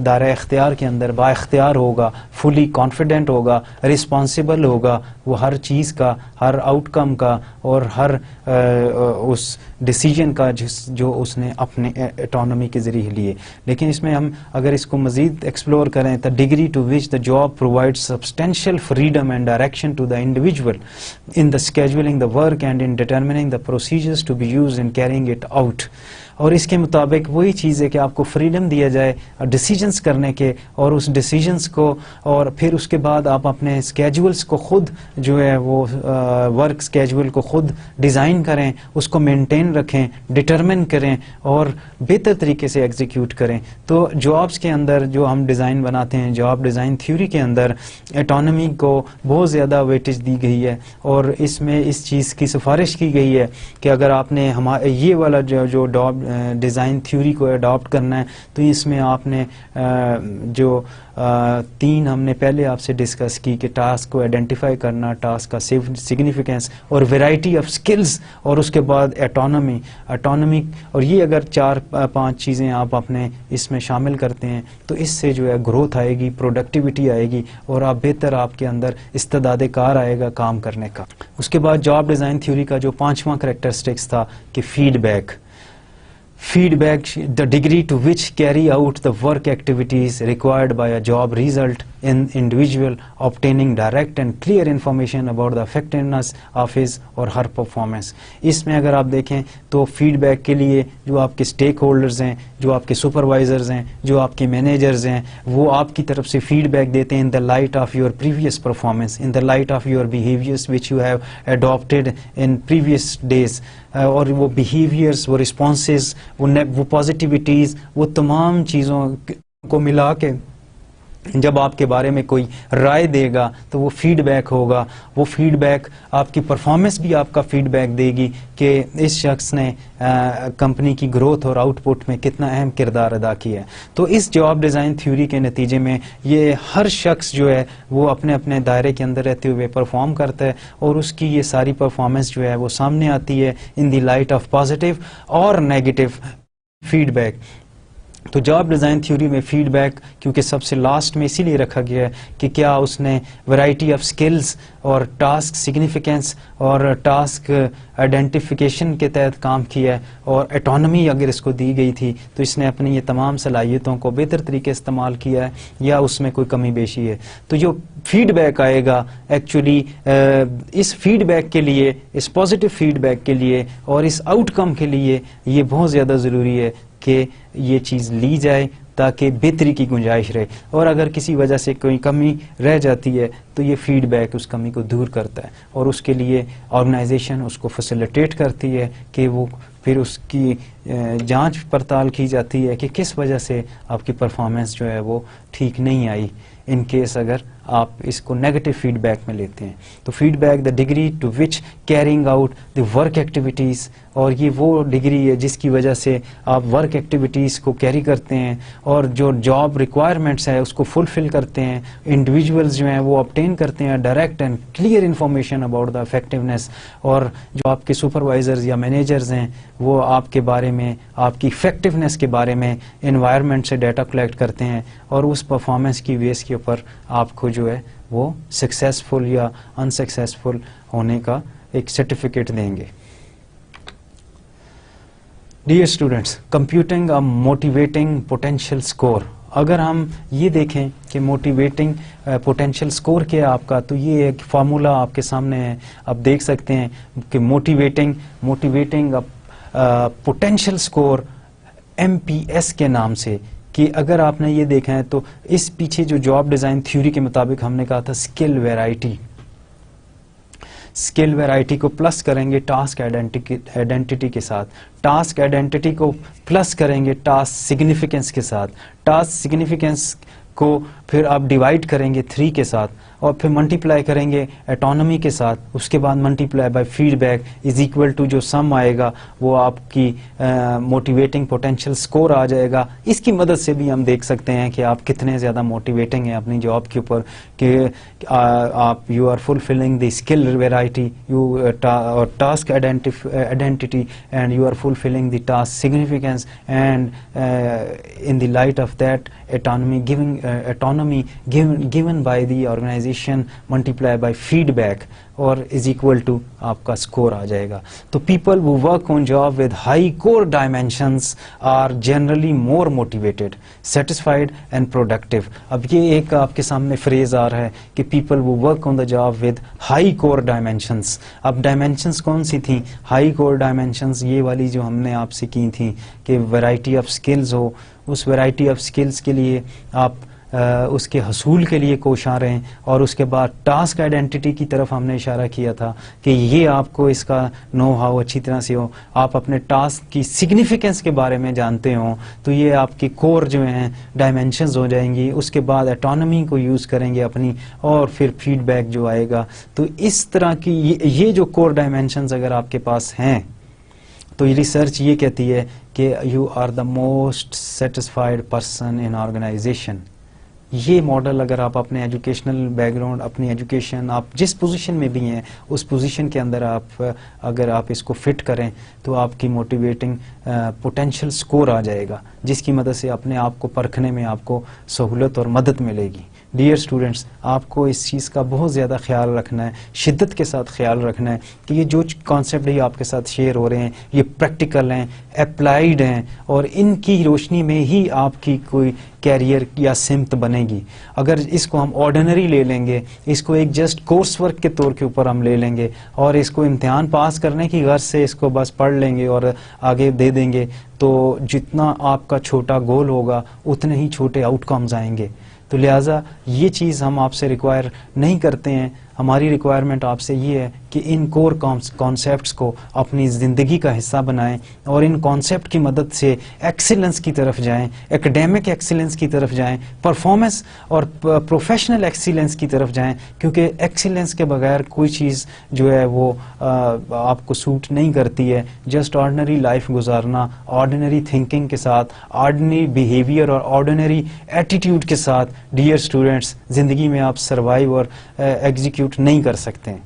دائرہ اختیار کے اندر با اختیار ہوگا, فلی کانفیڈنٹ ہوگا, رسپانسیبل ہوگا, وہ ہر چیز کا, ہر آؤٹ کم کا اور ہر اس ڈیسیجن کا جو اس نے اپنے اٹانومی کے ذریعے لیے. لیکن اس میں ہم اگر اس کو مزید ایکسپلور کریں تو degree to which the job provides substantial freedom and direction to the individual in the scheduling the work and in determining the procedures to be used in carrying it out. اور اس کے مطابق وہی چیز ہے کہ آپ کو فریڈم دیا جائے ڈیسیجنس کرنے کے, اور اس ڈیسیجنس کو اور پھر اس کے بعد آپ اپنے اسکیجولس کو خود جو ہے وہ ورک اسکیجول کو خود ڈیزائن کریں, اس کو مینٹین رکھیں, ڈٹرمن کریں اور بہتر طریقے سے ایگزیکیوٹ کریں. تو جابس کے اندر جو ہم ڈیزائن بناتے ہیں, جاب ڈیزائن تھیوری کے اندر اٹانومی کو بہت زیادہ ویٹیج دی گئی ہے, اور اس میں اس چیز کی سفارش کی گئی ہے کہ اگر آپ نے یہ والا جو جاب ڈیزائن تھیوری کو اڈاپٹ کرنا ہے تو اس میں آپ نے جو تین ہم نے پہلے آپ سے ڈسکس کی کہ ٹاسک کو آئیڈینٹیفائی کرنا, ٹاسک کا سگنیفیکینس اور ویرائٹی آف سکلز, اور اس کے بعد اٹانومی, اور یہ اگر 4-5 چیزیں آپ اپنے اس میں شامل کرتے ہیں تو اس سے جو ہے گروتھ آئے گی, پروڈکٹیوٹی آئے گی اور آپ بہتر آپ کے اندر استعداد کار آئے گا کام کرنے کا. اس کے بعد جاب ڈیزائن تھیوری کا جو 5واں کریکٹرسٹکس تھا کہ feedback, the degree to which carry out the work activities required by a job result in individual obtaining direct and clear information about the effectiveness of his or her performance. اس میں اگر آپ دیکھیں تو feed back کے لیے جو آپ کے اسٹیک ہولڈرز ہیں, جو آپ کے سپروائزرز ہیں, جو آپ کے مینیجرز ہیں, وہ آپ کی طرف سے فیڈ بیک دیتے ہیں in the light of your previous performance, in the light of your behaviors which you have adopted in previous days. اور وہ بیہیویئرس, وہ رسپانسز, وہ پازیٹیوٹیز, وہ تمام چیزوں کو ملا کے جب آپ کے بارے میں کوئی رائے دے گا تو وہ فیڈ بیک ہوگا. وہ فیڈ بیک آپ کی پرفارمنس بھی آپ کا فیڈ بیک دے گی کہ اس شخص نے کمپنی کی گروتھ اور آؤٹ پٹ میں کتنا اہم کردار ادا کیا ہے. تو اس جاب ڈیزائن تھیوری کے نتیجے میں یہ ہر شخص جو ہے وہ اپنے اپنے دائرے کے اندر رہتے ہوئے پرفارم کرتا ہے, اور اس کی یہ ساری پرفارمنس جو ہے وہ سامنے آتی ہے in the light of positive اور نیگیٹو فیڈ بیک. تو جاب ڈیزائن تھیوری میں فیڈ بیک کیونکہ سب سے لاسٹ میں اسی لیے رکھا گیا ہے کہ کیا اس نے ورائٹی آف سکلز اور ٹاسک سگنیفیکینس اور ٹاسک آئیڈینٹیفیکیشن کے تحت کام کیا ہے, اور اٹانومی اگر اس کو دی گئی تھی تو اس نے اپنی یہ تمام صلاحیتوں کو بہتر طریقے استعمال کیا ہے یا اس میں کوئی کمی بیشی ہے. تو جو فیڈ بیک آئے گا ایکچولی اس فیڈ بیک کے لیے, اس پازیٹیو فیڈ بیک کے لیے اور اس آؤٹ کم کے لیے یہ بہت زیادہ ضروری ہے کہ یہ چیز لی جائے تاکہ بہتری کی گنجائش رہے, اور اگر کسی وجہ سے کوئی کمی رہ جاتی ہے تو یہ فیڈ بیک اس کمی کو دور کرتا ہے, اور اس کے لیے آرگنائزیشن اس کو فیسیلیٹیٹ کرتی ہے کہ وہ پھر اس کی جانچ پڑتال کی جاتی ہے کہ کس وجہ سے آپ کی پرفارمنس جو ہے وہ ٹھیک نہیں آئی, ان کیس اگر آپ اس کو نیگیٹو فیڈ بیک میں لیتے ہیں. تو feedback the degree to which carrying out the work activities, اور یہ وہ ڈگری ہے جس کی وجہ سے آپ ورک ایکٹیویٹیز کو کیری کرتے ہیں اور جو جاب ریکوائرمنٹس ہے اس کو فلفل کرتے ہیں. انڈیویجولز جو ہیں وہ obtain کرتے ہیں direct and clear information about the effectiveness, اور جو آپ کے سپروائزرز یا مینیجرز ہیں وہ آپ کے بارے میں, آپ کی افیکٹونیس کے بارے میں انوائرمنٹ سے ڈیٹا کلیکٹ کرتے ہیں, اور اس پرفارمنس کی بیس کے اوپر آپ کو جو ہے وہ سکسیسفل یا انسکسیسفل ہونے کا ایک سرٹیفکیٹ دیں گے. Dear students, computing a motivating potential score. اگر ہم یہ دیکھیں کہ موٹیویٹنگ پوٹینشیل اسکور کیا ہے آپ کا, تو یہ ایک فارمولا آپ کے سامنے ہے, آپ دیکھ سکتے ہیں کہ موٹیویٹنگ پوٹینشیل اسکور MPS کے نام سے, کہ اگر آپ نے یہ دیکھا ہے تو اس پیچھے جو جاب ڈیزائن تھیوری کے مطابق ہم نے کہا تھا اسکل ویرائٹی کو پلس کریں گے ٹاسک آئیڈینٹی کے ساتھ, ٹاسک آئیڈینٹی کو پلس کریں گے ٹاسک سگنیفیکینس کے ساتھ, ٹاسک سگنیفیکینس کو پھر آپ ڈیوائڈ کریں گے 3 کے ساتھ, اور پھر ملٹیپلائی کریں گے اٹانومی کے ساتھ, اس کے بعد multiply by feedback is equal to جو سم آئے گا وہ آپ کی موٹیویٹنگ پوٹینشیل اسکور آ جائے گا. اس کی مدد سے بھی ہم دیکھ سکتے ہیں کہ آپ کتنے زیادہ موٹیویٹنگ ہیں اپنی جاب کے اوپر, کہ آپ you are fulfilling the skill variety اور task identity and you are fulfilling the task significance, and in the light of that autonomy given by the organization multiply by feedback اور is equal to آپ کا score آ جائے گا. تو people who work on job with high core dimensions are generally more motivated, satisfied and productive. اب یہ ایک آپ کے سامنے فریز آ رہا ہے کہ people who work on the job with high core dimensions. اب dimensions کون سی تھیں؟ high core dimensions یہ والی جو ہم نے آپ سے کی تھیں کہ variety of skills ہو, اس ویرائٹی آف سکلز کے لیے آپ اس کے حصول کے لیے کوشاں رہیں, اور اس کے بعد ٹاسک آئیڈینٹی کی طرف ہم نے اشارہ کیا تھا کہ یہ آپ کو اس کا نو ہاؤ اچھی طرح سے ہو, آپ اپنے ٹاسک کی سگنیفیکینس کے بارے میں جانتے ہوں, تو یہ آپ کی کور جو ہیں ڈائمینشنز ہو جائیں گی. اس کے بعد اٹانومی کو یوز کریں گے اپنی, اور پھر فیڈ بیک جو آئے گا. تو اس طرح کی یہ جو کور ڈائمینشنز اگر آپ کے پاس ہیں تو یہ ریسرچ یہ کہتی ہے کہ you are the most satisfied person in organization. یہ ماڈل اگر آپ اپنے ایجوکیشنل بیک گراؤنڈ, اپنی ایجوکیشن, آپ جس پوزیشن میں بھی ہیں اس پوزیشن کے اندر آپ اگر آپ اس کو فٹ کریں تو آپ کی موٹیویٹنگ پوٹینشیل اسکور آ جائے گا, جس کی مدد سے اپنے آپ کو پرکھنے میں آپ کو سہولت اور مدد ملے گی. ڈیئر اسٹوڈنٹس آپ کو اس چیز کا بہت زیادہ خیال رکھنا ہے, شدت کے ساتھ خیال رکھنا ہے کہ یہ جو کانسیپٹ ہی آپ کے ساتھ شیئر ہو رہے ہیں یہ پریکٹیکل ہیں, اپلائیڈ ہیں, اور ان کی روشنی میں ہی آپ کی کوئی کیریئر یا سمت بنے گی. اگر اس کو ہم آرڈینری لے لیں گے, اس کو ایک جسٹ کورس ورک کے طور کے اوپر ہم لے لیں گے اور اس کو امتحان پاس کرنے کی غرض سے اس کو بس پڑھ لیں گے اور آگے دے دیں گے, تو جتنا آپ کا چھوٹا گول ہوگا اتنے ہی چھوٹے آؤٹ کمز آئیں گے. تو لہٰذا یہ چیز ہم آپ سے ریکوائر نہیں کرتے ہیں. ہماری ریکوائرمنٹ آپ سے یہ ہے کہ ان کور کانسیپٹس کو اپنی زندگی کا حصہ بنائیں اور ان کانسیپٹ کی مدد سے ایکسیلنس کی طرف جائیں, ایکڈیمک ایکسیلنس کی طرف جائیں, پرفارمنس اور پروفیشنل ایکسیلنس کی طرف جائیں, کیونکہ ایکسیلنس کے بغیر کوئی چیز جو ہے وہ آپ کو سوٹ نہیں کرتی ہے. جسٹ آرڈنری لائف گزارنا, آرڈنری تھنکنگ کے ساتھ, آرڈنری بیہیویئر اور آرڈنری ایٹیٹیوڈ کے ساتھ ڈیئر اسٹوڈنٹس زندگی میں آپ سروائیو اور ایگزیکیوٹ نہیں کر سکتے ہیں.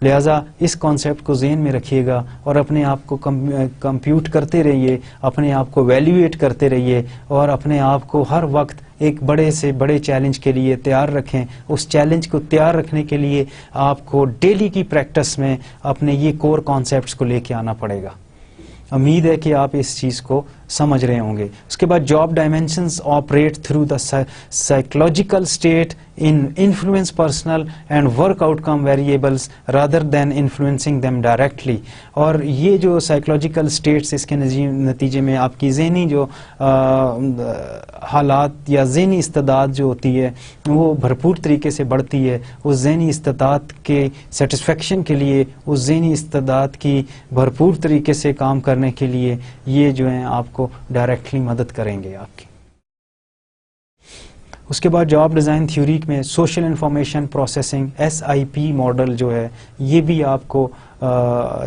لہٰذا اس کانسیپٹ کو ذہن میں رکھیے گا اور اپنے آپ کو کمپیوٹ کرتے رہیے, اپنے آپ کو ویلیویٹ کرتے رہیے اور اپنے آپ کو ہر وقت ایک بڑے سے بڑے چیلنج کے لیے تیار رکھیں. اس چیلنج کو تیار رکھنے کے لیے آپ کو ڈیلی کی پریکٹس میں اپنے یہ کور کانسیپٹس کو لے کے آنا پڑے گا. امید ہے کہ آپ اس چیز کو سمجھ رہے ہوں گے. اس کے بعد job dimensions operate through the psychological state in influence personal and work out come variables rather than influencing them directly. اور یہ جو سائیکولوجیکل اسٹیٹس اس کے نتیجے میں آپ کی ذہنی جو حالات یا ذہنی استعداد جو ہوتی ہے وہ بھرپور طریقے سے بڑھتی ہے. اس ذہنی استعداد کے سیٹسفیکشن کے لیے, اس ذہنی استعداد کی بھرپور طریقے سے کام کرنے کے لیے یہ جو ہیں آپ کو ڈائریکٹلی مدد کریں گے آپ کی. اس کے بعد جاب ڈیزائن تھیوری میں social information processing SIP model جو ہے یہ بھی آپ کو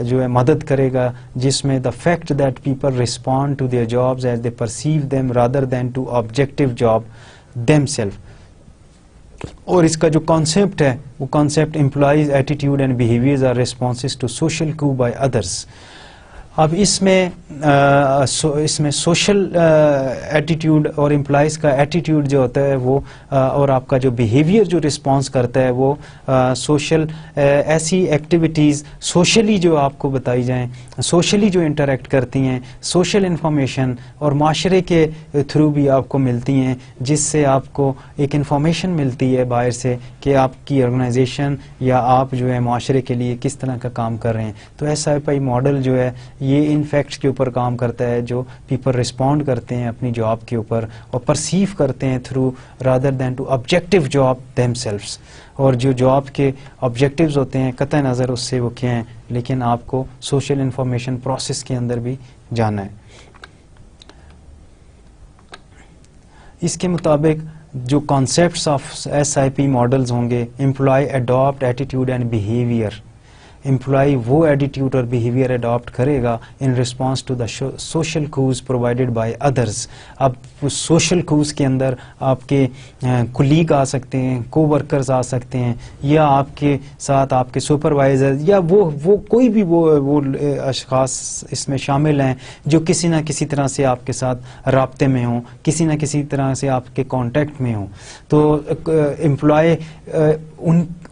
جو ہے مدد کرے گا, جس میں the fact that people respond to their jobs as they perceive them rather than to objective job them self. اور اس کا جو کانسیپٹ ہے وہ concept employees attitude and behaviours are responses to social cues by others. اب اس میں social attitude اور امپلائیز کا ایٹیٹیوڈ جو ہوتا ہے وہ اور آپ کا جو بیہیویئر جو رسپانس کرتا ہے وہ سوشل ایسی ایکٹیویٹیز سوشلی جو آپ کو بتائی جائیں, سوشلی جو انٹریکٹ کرتی ہیں, سوشل انفارمیشن اور معاشرے کے تھرو بھی آپ کو ملتی ہیں, جس سے آپ کو ایک انفارمیشن ملتی ہے باہر سے کہ آپ کی آرگنائزیشن یا آپ جو ہے معاشرے کے لیے کس طرح کا کام کر رہے ہیں. تو SIP ماڈل جو ہے یہ ان فیکٹس کے اوپر کام کرتا ہے جو پیپل رسپونڈ کرتے ہیں اپنی جاب کے اوپر اور پرسیو کرتے ہیں through rather than to objective job them selves. اور جو جاب کے آبجیکٹیوز ہوتے ہیں قطع نظر اس سے وہ کیا ہیں, لیکن آپ کو سوشل انفارمیشن پروسیس کے اندر بھی جانا ہے. اس کے مطابق جو کانسیپٹس آف SIP ماڈلز ہوں گے, employee adapt attitude and behaviour, employee وہ ایٹیٹیوڈ اور بیہیویئر اڈاپٹ کرے گا in response to the social cues provided by others. اب سوشل کوز کے اندر آپ کے کولیگ آ سکتے ہیں, کو ورکرز آ سکتے ہیں, یا آپ کے ساتھ آپ کے سپروائزر یا وہ کوئی بھی وہ اشخاص اس میں شامل ہیں جو کسی نہ کسی طرح سے آپ کے ساتھ رابطے میں ہوں, کسی نہ کسی طرح سے آپ کے کانٹیکٹ میں ہوں. تو امپلائی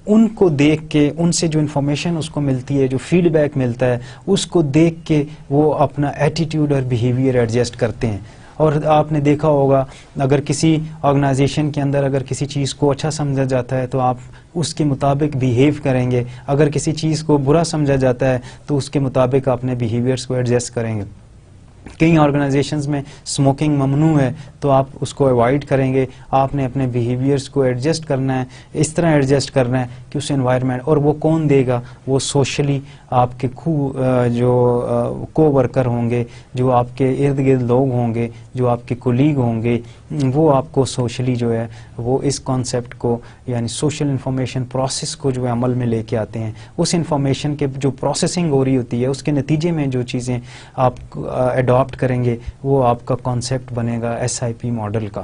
ان کو دیکھ کے, ان سے جو انفارمیشن اس کو ملتی ہے, جو فیڈ بیک ملتا ہے, اس کو دیکھ کے وہ اپنا ایٹیٹیوڈ اور بیہیویئر ایڈجسٹ کرتے ہیں. اور آپ نے دیکھا ہوگا اگر کسی آرگنائزیشن کے اندر اگر کسی چیز کو اچھا سمجھا جاتا ہے تو آپ اس کے مطابق بیہیو کریں گے, اگر کسی چیز کو برا سمجھا جاتا ہے تو اس کے مطابق اپنے بیہیویئرس کو ایڈجسٹ کریں گے. کئی آرگنائزیشنز میں اسموکنگ ممنوع ہے تو آپ اس کو اوائڈ کریں گے. آپ نے اپنے بیہیویئرس کو ایڈجسٹ کرنا ہے, اس طرح ایڈجسٹ کرنا ہے کہ اس انوائرمنٹ, اور وہ کون دے گا, وہ سوشلی آپ کے جو کو ورکر ہوں گے, جو آپ کے ارد گرد لوگ ہوں گے, جو آپ کے کولیگ ہوں گے, وہ آپ کو سوشلی جو ہے وہ اس کانسیپٹ کو یعنی سوشل انفارمیشن پروسیس کو جو ہے عمل میں لے کے آتے ہیں. اس انفارمیشن کے جو پروسیسنگ ہو رہی ہوتی ہے اس کے نتیجے میں جو چیزیں آپ اڈاپٹ کریں گے وہ آپ کا کانسیپٹ بنے گا SIP ماڈل کا.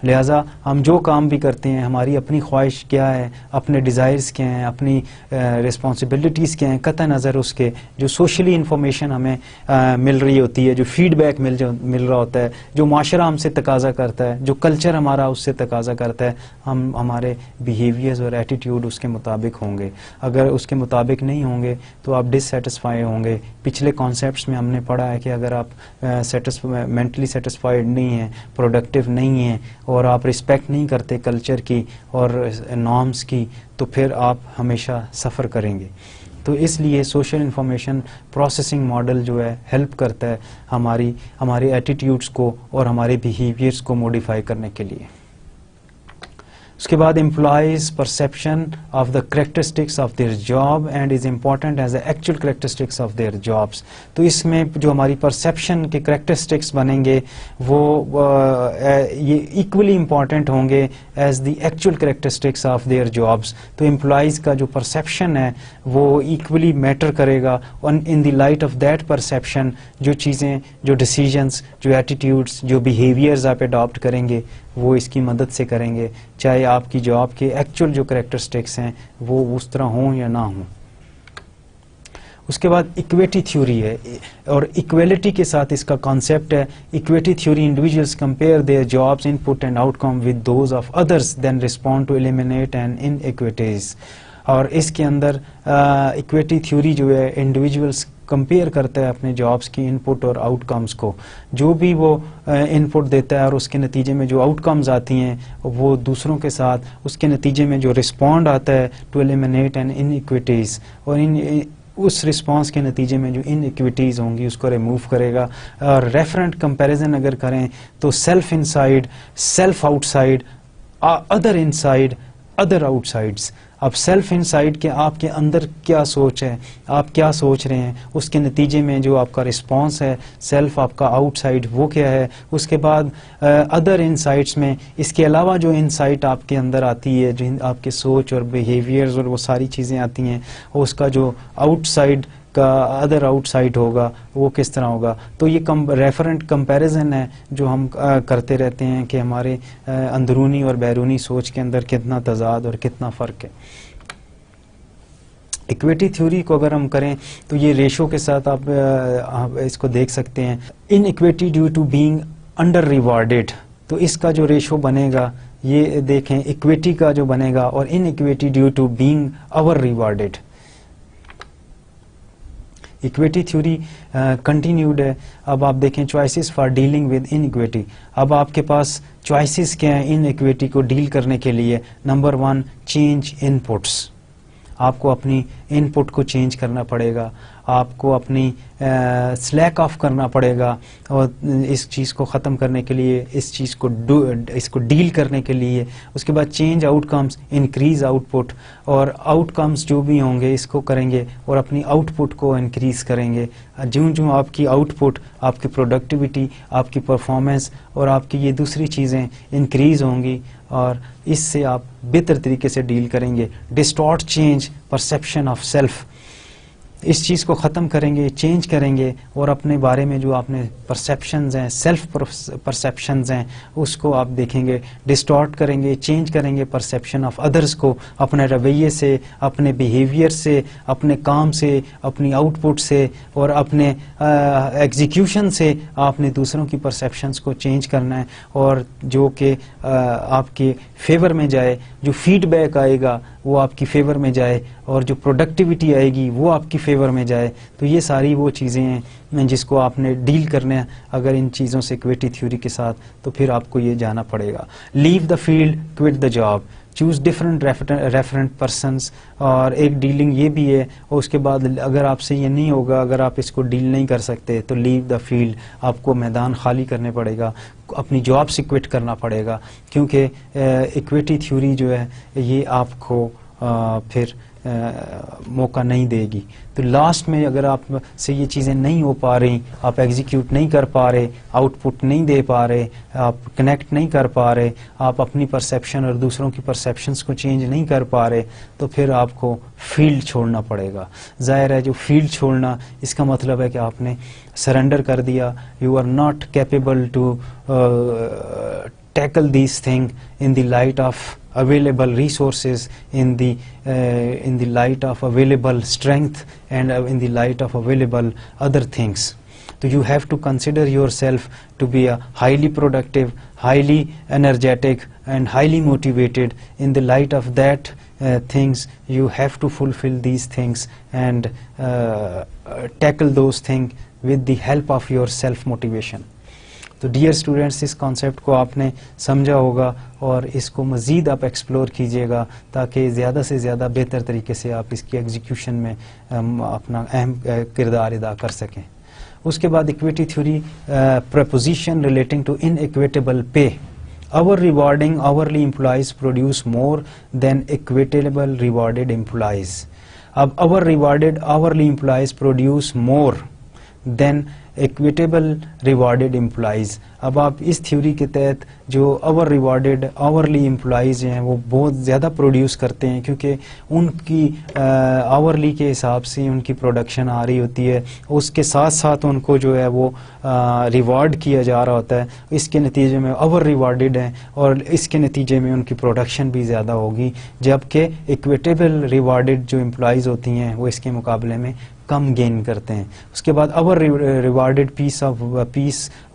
لہٰذا ہم جو کام بھی کرتے ہیں ہماری اپنی خواہش کیا ہے, اپنے ڈیزائرز کیا ہیں, اپنی رسپانسبلٹیز کیا ہیں, قطع نظر اس کے جو سوشلی انفارمیشن ہمیں مل رہی ہوتی ہے, جو فیڈ بیک مل رہا ہوتا ہے, جو معاشرہ ہم سے تقاضا کرتا ہے, جو کلچر ہمارا اس سے تقاضا کرتا ہے, ہمارے بیہیویئرز اور ایٹیٹیوڈ اس کے مطابق ہوں گے. اگر اس کے مطابق نہیں ہوں گے تو آپ ڈسسیٹسفائی ہوں گے. پچھلے کانسیپٹس میں ہم نے پڑھا ہے کہ اگر آپ مینٹلی سیٹسفائیڈ نہیں ہیں, پروڈکٹیو نہیں ہیں, اور آپ رسپیکٹ نہیں کرتے کلچر کی اور نارمس کی, تو پھر آپ ہمیشہ سفر کریں گے. تو اس لیے سوشل انفارمیشن پروسیسنگ ماڈل جو ہے ہیلپ کرتا ہے ہمارے ایٹیٹیوڈس کو اور ہمارے بیہیویئرس کو موڈیفائی کرنے کے لیے. اس کے بعد employees perception of the characteristics of their job and is important as a actual characteristics of their jobs. تو اس میں جو ہماری پرسیپشن کے کریکٹرسٹکس بنیں گے وہ یہ ایکولی امپورٹنٹ ہوں گے as the actual characteristics of their jobs. تو امپلائیز کا جو پرسیپشن ہے وہ ایکولی میٹر کرے گا. In the light of that perception جو چیزیں, جو ڈیسیجنس, جو ایٹیٹیوڈس, جو بیہیویئرز آپ اڈاپٹ کریں گے وہ اس کی مدد سے کریں گے, چاہے آپ کی جاب کے ایکچوئل جو کریکٹرسٹکس ہیں وہ اس طرح ہوں یا نہ ہوں. اس کے بعد اکویٹی تھیوری ہے, اور اکویلٹی کے ساتھ اس کا کانسیپٹ ہے. Equity theory individuals compare their jobs input and outcome with those of others then respond to eliminate and inequities. اور اس کے اندر اکویٹی تھیوری جو ہے انڈیویجولس کمپیئر کرتا ہے اپنے جابس کی ان پٹ اور آؤٹ کمز کو. جو بھی وہ ان پٹ دیتا ہے اور اس کے نتیجے میں جو آؤٹ کمز آتی ہیں وہ دوسروں کے ساتھ اس کے نتیجے میں جو رسپونڈ آتا ہے to eliminate and inequities, اور اس رسپانس کے نتیجے میں جو ان ایکویٹیز ہوں گی اس کو ریموو کرے گا. اور ریفرنٹ کمپیریزن اگر کریں تو self in side, self out side, other in side, other out sides. اب سیلف ان سائڈ کے آپ کے اندر کیا سوچ ہے, آپ کیا سوچ رہے ہیں, اس کے نتیجے میں جو آپ کا رسپانس ہے سیلف آپ کا آؤٹ سائڈ وہ کیا ہے. اس کے بعد ادر ان سائڈس میں اس کے علاوہ جو ان سائٹ آپ کے اندر آتی ہے, جو آپ کے سوچ اور بیہیویئرز اور وہ ساری چیزیں آتی ہیں, اس کا جو آؤٹ سائڈ کا ادر آؤٹ سائڈ ہوگا وہ کس طرح ہوگا. تو یہ ریفرنٹ کمپیریزن ہے جو ہم کرتے رہتے ہیں کہ ہمارے اندرونی اور بیرونی سوچ کے اندر کتنا تضاد اور کتنا فرق ہے. ایکویٹی تھیوری کو اگر ہم کریں تو یہ ریشو کے ساتھ آپ اس کو دیکھ سکتے ہیں. Inequity due to being under rewarded, تو اس کا جو ریشو بنے گا یہ دیکھیں ایکویٹی کا جو بنے گا, اور inequity due to being over rewarded. Equity theory continued ہے. اب آپ دیکھیں choices for dealing with inequity. اب آپ کے پاس چوائسیز کیا ہیں ان ایکویٹی کو ڈیل کرنے کے لیے. Number 1, change inputs. آپ کو اپنی ان پٹ کو چینج کرنا پڑے گا, آپ کو اپنی سلیک آف کرنا پڑے گا, اور اس چیز کو ختم کرنے کے لیے, اس چیز کو ڈیل کرنے کے لیے. اس کے بعد change out comes, increase out put, اور آؤٹ کمز جو بھی ہوں گے اس کو کریں گے اور اپنی آؤٹ پٹ کو انکریز کریں گے. جوں آپ کی آؤٹ پٹ, آپ کی پروڈکٹیوٹی, آپ کی پرفارمنس اور آپ کی یہ دوسری چیزیں انکریز ہوں گی, اور اس سے آپ بہتر طریقے سے ڈیل کریں گے. Distort change perception of self, اس چیز کو ختم کریں گے, چینج کریں گے, اور اپنے بارے میں جو آپ نے پرسیپشنز ہیں, سیلف پرسیپشنز ہیں, اس کو آپ دیکھیں گے, ڈسٹارٹ کریں گے, چینج کریں گے پرسیپشن آف ادرس کو, اپنے رویے سے, اپنے بیہیویئر سے, اپنے کام سے, اپنی آؤٹ پٹ سے اور اپنے ایگزیکیوشن سے آپ نے دوسروں کی پرسیپشنز کو چینج کرنا ہے, اور جو کہ آپ کے فیور میں جائے, جو فیڈ بیک آئے گا وہ آپ کی فیور میں جائے, اور جو پروڈکٹیوٹی آئے گی وہ آپ کی فیور میں جائے. تو یہ ساری وہ چیزیں ہیں جس کو آپ نے ڈیل کرنا ہے اگر ان چیزوں سے ایکویٹی تھیوری کے ساتھ, تو پھر آپ کو یہ جانا پڑے گا. Leave the field, quit the job, choose different referent persons. اور ایک ڈیلنگ یہ بھی ہے, اور اس کے بعد اگر آپ سے یہ نہیں ہوگا, اگر آپ اس کو ڈیل نہیں کر سکتے تو لیو دا فیلڈ, آپ کو میدان خالی کرنے پڑے گا, اپنی جاب سے کوئٹ کرنا پڑے گا, کیونکہ ایکویٹی تھیوری جو ہے یہ آپ کو پھر موقع نہیں دے گی. تو لاسٹ میں اگر آپ سے یہ چیزیں نہیں ہو پا رہی, آپ ایگزیکیوٹ نہیں کر پا رہے, آؤٹ پٹ نہیں دے پا رہے, آپ کنیکٹ نہیں کر پا رہے, آپ اپنی پرسیپشن اور دوسروں کی پرسیپشنز کو چینج نہیں کر پا رہے, تو پھر آپ کو فیلڈ چھوڑنا پڑے گا. ظاہر ہے جو فیلڈ چھوڑنا اس کا مطلب ہے کہ آپ نے سرنڈر کر دیا, you are not capable tackle these things in the light of available resources, in the light of available strength, and in the light of available other things. So you have to consider yourself to be a highly productive, highly energetic, and highly motivated. In the light of that things, you have to fulfill these things and tackle those things with the help of your self motivation. تو dear students, اس concept کو آپ نے سمجھا ہوگا اور اس کو مزید آپ ایکسپلور کیجئے گا تاکہ زیادہ سے زیادہ بہتر طریقے سے آپ اس کی ایگزیکیوشن میں اپنا اہم کردار ادا کر سکیں. اس کے بعد equity theory, proposition relating to inequitable pay. Our rewarding hourly employees produce more than equitable rewarded employees. اب our rewarded hourly employees produce more than equitable rewarded employees. اب آپ اس تھیوری کے تحت جو our rewarded hourly employees ہیں وہ بہت زیادہ پروڈیوس کرتے ہیں کیونکہ ان کی hourly کے حساب سے ان کی پروڈکشن آ رہی ہوتی ہے، اس کے ساتھ ساتھ ان کو جو ہے وہ ریوارڈ کیا جا رہا ہوتا ہے. اس کے نتیجے میں over rewarded ہیں اور اس کے نتیجے میں ان کی پروڈکشن بھی زیادہ ہوگی، جبکہ equitable rewarded جو امپلائیز ہوتی ہیں وہ اس کے مقابلے میں کم گین کرتے ہیں. اس کے بعد our rewarded piece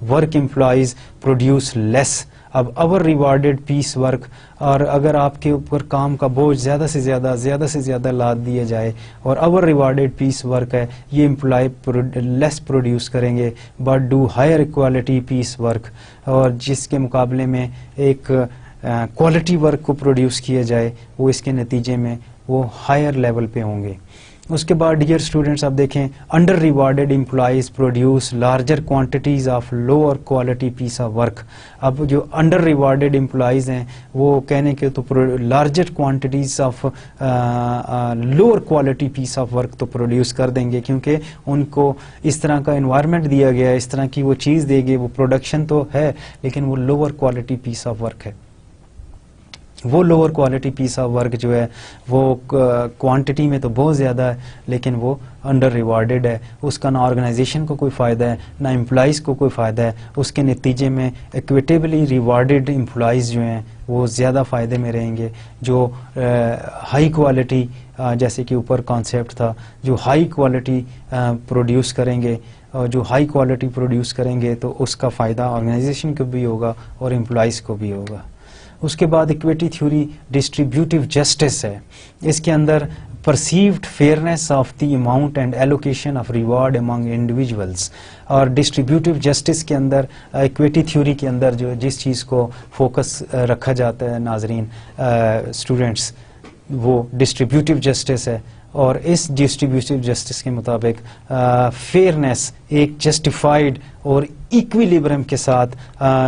work employees produce less. اب our rewarded piece work، اور اگر آپ کے اوپر کام کا بوجھ زیادہ سے زیادہ لاد دیا جائے اور our rewarded piece work ہے، یہ امپلائی لیس پروڈیوس کریں گے but do higher quality piece work، اور جس کے مقابلے میں ایک کوالٹی ورک کو پروڈیوس کیا جائے وہ اس کے نتیجے میں وہ ہائر لیول پہ ہوں گے. اس کے بعد ڈیئر اسٹوڈینٹس آپ دیکھیں under rewarded employees produce larger quantities of lower quality piece of work. اب جو انڈر ریوارڈیڈ امپلائیز ہیں وہ کہنے کے تو larger quantities of lower quality piece of work تو پروڈیوس کر دیں گے کیونکہ ان کو اس طرح کا انوائرمنٹ دیا گیا ہے، اس طرح کی وہ چیز دے گی، وہ پروڈکشن تو ہے لیکن وہ lower quality piece of work ہے. وہ lower quality piece of work جو ہے وہ کوانٹٹی میں تو بہت زیادہ ہے لیکن وہ انڈر ریوارڈیڈ ہے. اس کا نہ آرگنائزیشن کو کوئی فائدہ ہے نہ امپلائیز کو کوئی فائدہ ہے. اس کے نتیجے میں ایکویٹیبلی ریوارڈیڈ امپلائیز جو ہیں وہ زیادہ فائدے میں رہیں گے. جو ہائی کوالٹی جیسے کہ اوپر کانسیپٹ تھا، جو ہائی کوالٹی پروڈیوس کریں گے اور جو ہائی کوالٹی پروڈیوس کریں گے تو اس کا فائدہ آرگنائزیشن کو بھی ہوگا اور امپلائیز کو بھی ہوگا. اس کے بعد ایکویٹی تھیوری ڈسٹریبیوٹیو جسٹس ہے. اس کے اندر perceived fairness of the amount and allocation of reward among individuals. اور ڈسٹریبیوٹیو جسٹس کے اندر ایکویٹی تھیوری کے اندر جو جس چیز کو فوکس رکھا جاتا ہے ناظرین اسٹوڈینٹس، وہ ڈسٹریبیوٹیو جسٹس ہے. اور اس ڈسٹریبیوٹیو جسٹس کے مطابق فیئرنیس ایک جسٹیفائڈ اور ایکویلیبرم کے ساتھ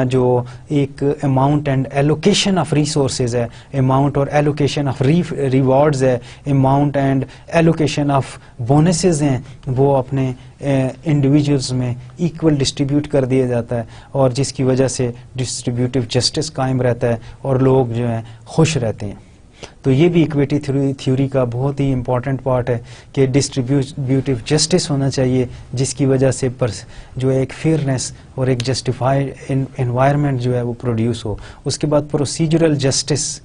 جو ایک amount and allocation of resources ہے، اماؤنٹ اور ایلوکیشن آف ریوارڈز ہے، amount and allocation of bonuses ہیں، وہ اپنے انڈیویجولز میں ایکول ڈسٹریبیوٹ کر دیا جاتا ہے اور جس کی وجہ سے ڈسٹریبیوٹیو جسٹس قائم رہتا ہے اور لوگ جو ہیں خوش رہتے ہیں. تو یہ بھی ایکویٹی تھیوری کا بہت ہی امپورٹنٹ پارٹ ہے کہ ڈسٹریبیوٹیو جسٹس ہونا چاہیے جس کی وجہ سے جو ایک فیئرنیس اور ایک جسٹیفائڈ انوائرمنٹ جو ہے وہ پروڈیوس ہو. اس کے بعد procedural justice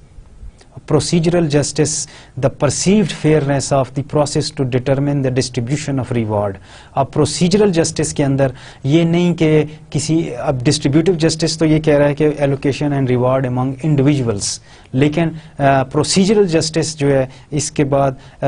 the perceived fairness of the process to determine the distribution of reward. اب پروسیجرل جسٹس کے اندر یہ نہیں کہ کسی، اب ڈسٹریبیوٹیو جسٹس تو یہ کہہ رہا ہے کہ allocation and reward Umang individuals, لیکن پروسیجرل جسٹس جو ہے اس کے بعد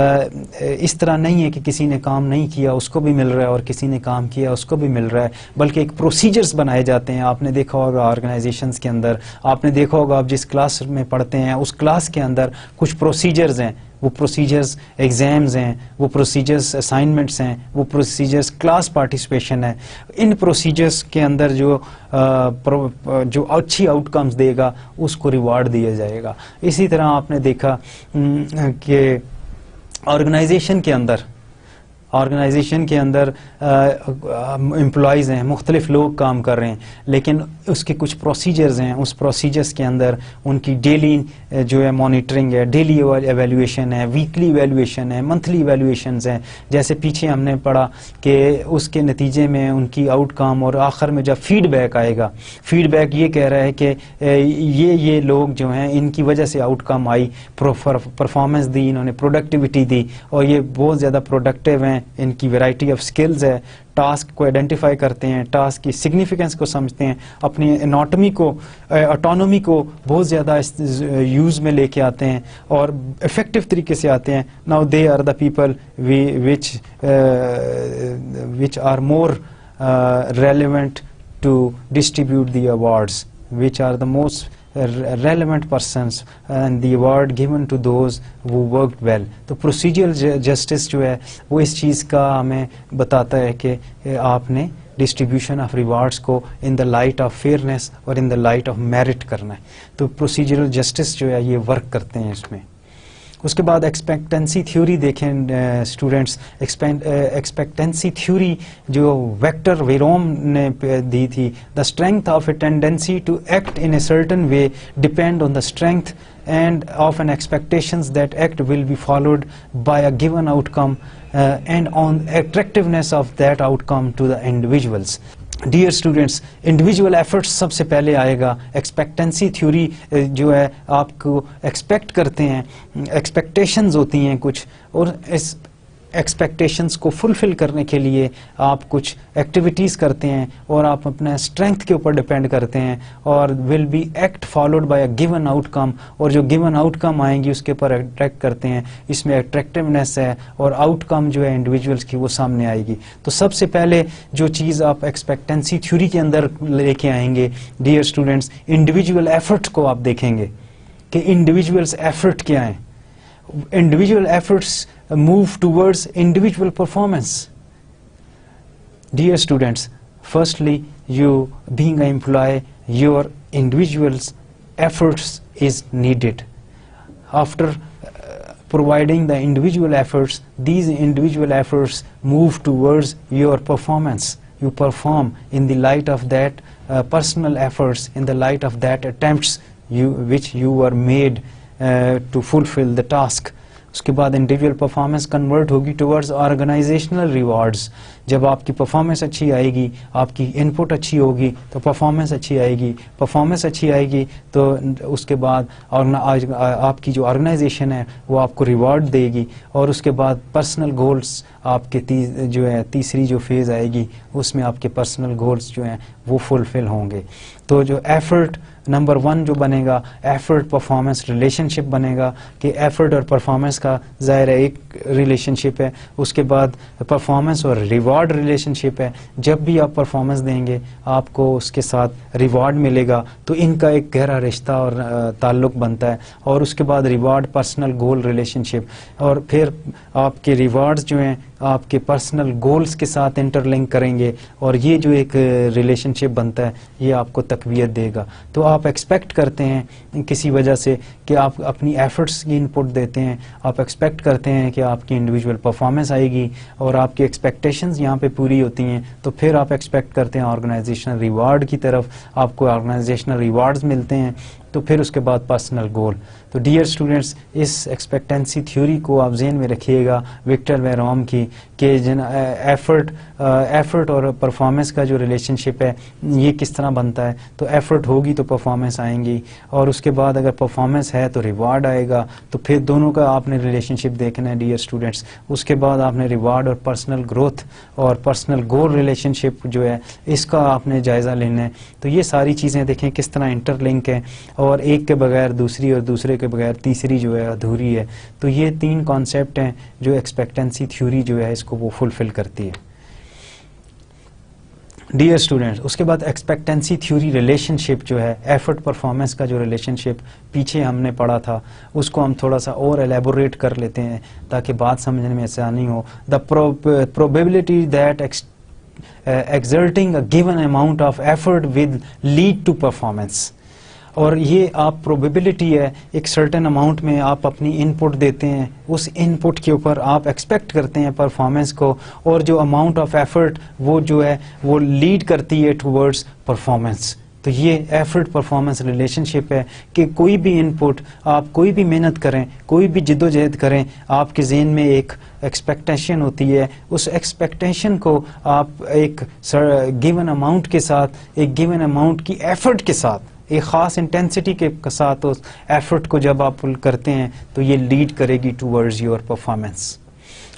اس طرح نہیں ہے کہ کسی نے کام نہیں کیا اس کو بھی مل رہا ہے اور کسی نے کام کیا اس کو بھی مل رہا ہے، بلکہ ایک پروسیجرز بنائے جاتے ہیں. آپ نے دیکھا ہوگا آرگنائزیشنز کے اندر، آپ نے دیکھا ہوگا آپ جس کلاس میں پڑھتے ہیں اس کلاس کے اندر کچھ پروسیجرز ہیں، وہ پروسیجرز ایگزامز ہیں، وہ پروسیجرز اسائنمنٹس ہیں، وہ پروسیجرز کلاس پارٹیسپیشن ہے. ان پروسیجرز کے اندر جو اچھی آؤٹ کمز دے گا اس کو ریوارڈ دیا جائے گا. اسی طرح آپ نے دیکھا کہ آرگنائزیشن کے اندر آرگنائزیشن کے اندر امپلائیز ہیں, مختلف لوگ کام کر رہے ہیں, لیکن اس کے کچھ پروسیجرز ہیں, اس پروسیجرز کے اندر ان کی ڈیلی جو ہے مانیٹرنگ ہے, ڈیلی ایویلویشن ہے, ویکلی ایویلویشن ہے, منتھلی ایویلویشنز ہیں. جیسے پیچھے ہم نے پڑھا کہ اس کے نتیجے میں ان کی آؤٹ کم, اور آخر میں جب فیڈ بیک آئے گا, فیڈ بیک یہ کہہ رہا ہے کہ یہ لوگ جو ہیں ان کی وجہ سے آؤٹ کم آئی, پرفارمنس دی, انہوں نے پروڈکٹیوٹی دی, اور یہ بہت زیادہ پروڈکٹیو ہیں, ان کی ویرائٹی آف سکلز ہے, ٹاسک کو آئیڈینٹیفائی کرتے ہیں, ٹاسک کی سگنیفیکنس کو سمجھتے ہیں, اپنی اناٹمی کو, آٹونومی کو بہت زیادہ یوز میں لے کے آتے ہیں اور افیکٹو طریقے سے آتے ہیں. Now they are the people which are more relevant to distribute the awards, which are the most relevant persons, and the award given to those who worked well. تو procedural justice جو ہے وہ اس چیز کا ہمیں بتاتا ہے کہ آپ نے ڈسٹریبیوشن آف ریوارڈس کو ان دا لائٹ آف فیئرنیس اور in the light of merit کرنا ہے. تو پروسیجرل جسٹس جو ہے یہ ورک کرتے ہیں اس میں. اس کے بعد ایکسپیکٹنسی تھیوری دیکھیں اسٹوڈینٹس. ایکسپیکٹنسی تھیوری جو ویکٹر ویروم نے دی تھی, the strength of a tendency to act in a certain way depend on the strength and of an expectations that act will be followed by a given outcome and on attractiveness of that outcome to the individuals. Dear students, individual efforts سب سے پہلے آئے گا. Expectancy theory جو ہے آپ کو expect کرتے ہیں, expectations ہوتی ہیں کچھ, اور اس ایکسپیکٹیشنز کو فلفل کرنے کے لیے آپ کچھ ایکٹیویٹیز کرتے ہیں اور آپ اپنا اسٹرینتھ کے اوپر ڈپینڈ کرتے ہیں, اور will be act followed by a given outcome, اور جو گیون آؤٹ کم آئیں گی اس کے اوپر اٹریکٹ کرتے ہیں. اس میں اٹریکٹیونیس ہے اور آؤٹ کم جو ہے انڈیویجولس کی وہ سامنے آئے گی. تو سب سے پہلے جو چیز آپ ایکسپیکٹنسی تھیوری کے اندر لے کے آئیں گے ڈیئر اسٹوڈینٹس, انڈیویجول ایفرٹ کو آپ دیکھیں گے کہ انڈیویجولس ایفرٹ کیا ہیں. Individual efforts move towards individual performance. Dear students, firstly, you being an employee, your individual's efforts is needed. After providing the individual efforts, these individual efforts move towards your performance. You perform in the light of that personal efforts, in the light of that attempts which you were made to fulfill the task. اس کے بعد individual performance convert ہوگی towards organisational rewards. جب آپ کی performance اچھی آئے گی, آپ کی ان پٹ اچھی ہوگی تو پرفارمنس اچھی آئے گی, پرفارمنس اچھی آئے گی تو اس کے بعد آپ کی جو آرگنائزیشن ہے وہ آپ کو ریوارڈ دے گی, اور اس کے بعد پرسنل گولز آپ کے جو ہے تیسری جو فیز آئے گی اس میں آپ کے پرسنل گولز جو ہیں وہ فلفل ہوں گے. تو جو ایفرٹ نمبر 1 جو بنے گا, ایفرٹ پرفارمنس ریلیشن شپ بنے گا کہ ایفرٹ اور پرفارمنس کا ظاہر ہے ایک ریلیشن شپ ہے. اس کے بعد پرفارمنس اور ریوارڈ ریلیشن شپ ہے. جب بھی آپ پرفارمنس دیں گے آپ کو اس کے ساتھ ریوارڈ ملے گا, تو ان کا ایک گہرا رشتہ اور تعلق بنتا ہے. اور اس کے بعد ریوارڈ پرسنل گول ریلیشن شپ, اور پھر آپ کے ریوارڈز جو ہیں آپ کے پرسنل گولز کے ساتھ انٹر لنک کریں گے, اور یہ جو ایک ریلیشن شپ بنتا ہے یہ آپ کو تقویت دے گا. تو آپ ایکسپیکٹ کرتے ہیں کسی وجہ سے کہ آپ اپنی ایفرٹس کی ان پٹ دیتے ہیں, آپ ایکسپیکٹ کرتے ہیں کہ آپ کی انڈیویجول پرفارمنس آئے گی اور آپ کی ایکسپیکٹیشنز یہاں پہ پوری ہوتی ہیں, تو پھر آپ ایکسپیکٹ کرتے ہیں آرگنائزیشنل ریوارڈ کی طرف, آپ کو آرگنائزیشنل ریوارڈز ملتے ہیں, تو پھر اس کے بعد پرسنل گول. تو ڈیئر اسٹوڈینٹس, اس ایکسپیکٹنسی تھیوری کو آپ ذہن میں رکھیے گا وکٹر ویروم کی, کہ ایفرٹ اور پرفارمنس کا جو ریلیشن شپ ہے یہ کس طرح بنتا ہے. تو ایفرٹ ہوگی تو پرفارمنس آئیں گی, اور اس کے بعد اگر پرفارمنس ہے تو ریوارڈ آئے گا. تو پھر دونوں کا آپ نے ریلیشن شپ دیکھنا ہے ڈیئر اسٹوڈینٹس. اس کے بعد آپ نے ریوارڈ اور پرسنل گروتھ اور پرسنل گول ریلیشن شپ جو ہے اس کا آپ نے جائزہ لینا ہے. تو یہ ساری چیزیں دیکھیں کس طرح انٹر لنک ہیں, اور ایک کے بغیر دوسری اور دوسرے کے بغیر تیسری جو ہے ادھوری ہے. تو یہ 3 کانسیپٹ ہیں جو ایکسپیکٹنسی تھیوری جو ہے اس کو وہ فلفل کرتی ہے ڈیئر اسٹوڈینٹس. اس کے بعد ایکسپیکٹنسی تھیوری ریلیشن شپ جو ہے, ایفرٹ پرفارمنس کا جو ریلیشن شپ پیچھے ہم نے پڑھا تھا اس کو ہم تھوڑا سا اور ایلیبوریٹ کر لیتے ہیں تاکہ بات سمجھنے میں آسانی ہو. دا probability that exerting a given amount of effort will lead to performance. اور یہ آپ پروبیبلٹی ہے ایک سرٹن اماؤنٹ میں آپ اپنی ان پٹ دیتے ہیں, اس ان پٹ کے اوپر آپ ایکسپیکٹ کرتے ہیں پرفارمنس کو, اور جو اماؤنٹ آف ایفرٹ وہ جو ہے وہ لیڈ کرتی ہے ٹورڈز پرفارمنس. تو یہ ایفرٹ پرفارمنس ریلیشن شپ ہے کہ کوئی بھی ان پٹ, آپ کوئی بھی محنت کریں, کوئی بھی جد و جہد کریں, آپ کے ذہن میں ایک ایکسپیکٹیشن ہوتی ہے, اس ایکسپیکٹیشن کو آپ ایک گیون اماؤنٹ کے ساتھ, ایک گیون اماؤنٹ کی ایفرٹ کے ساتھ, ایک خاص انٹینسٹی کے ساتھ اس ایفرٹ کو جب آپ کرتے ہیں تو یہ لیڈ کرے گی towards your performance.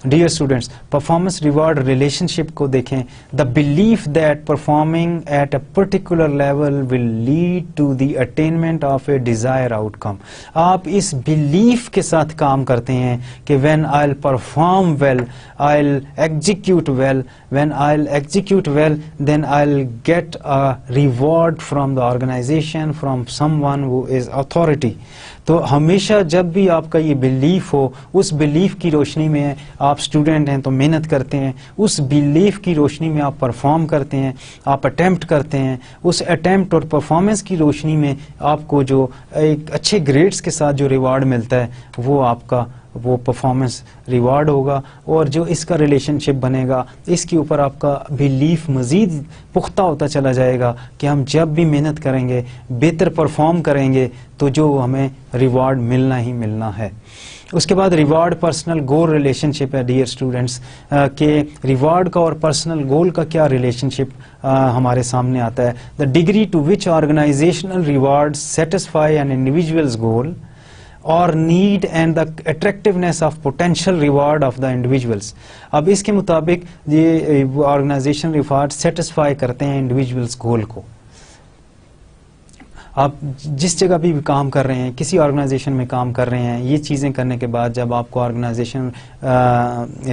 Dear students, performance reward relationship کو دیکھیں. The belief that performing at a particular level will lead to the attainment of a desire outcome. آپ اس بلیف کے ساتھ کام کرتے ہیں کہ when I will perform well, I will execute well, when I will execute well then I will get a reward from the organisation, from someone who is authority. تو ہمیشہ جب بھی آپ کا یہ بلیف ہو, اس بلیف کی روشنی میں آپ اسٹوڈنٹ ہیں تو محنت کرتے ہیں, اس بلیف کی روشنی میں آپ پرفارم کرتے ہیں, آپ اٹیمپٹ کرتے ہیں, اس اٹیمپٹ اور پرفارمنس کی روشنی میں آپ کو جو ایک اچھے گریڈز کے ساتھ جو ریوارڈ ملتا ہے وہ آپ کا وہ پرفارمنس ریوارڈ ہوگا. اور جو اس کا ریلیشن شپ بنے گا, اس کے اوپر آپ کا بلیف مزید پختہ ہوتا چلا جائے گا کہ ہم جب بھی محنت کریں گے, بہتر پرفارم کریں گے تو جو ہمیں ریوارڈ ملنا ہی ملنا ہے. اس کے بعد ریوارڈ پرسنل گول ریلیشن شپ ہے. ڈیئر اسٹوڈینٹس, کہ ریوارڈ کا اور پرسنل گول کا کیا ریلیشن شپ ہمارے سامنے آتا ہے. The degree to which organisational reward satisfy an individuals goal اور need and the attractiveness of potential reward of the individuals. اب اس کے مطابق یہ آرگنائزیشن ریوارڈ سیٹسفائی کرتے ہیں انڈیویژلس گول کو. آپ جس جگہ بھی کام کر رہے ہیں, کسی آرگنائزیشن میں کام کر رہے ہیں, یہ چیزیں کرنے کے بعد جب آپ کو آرگنائزیشن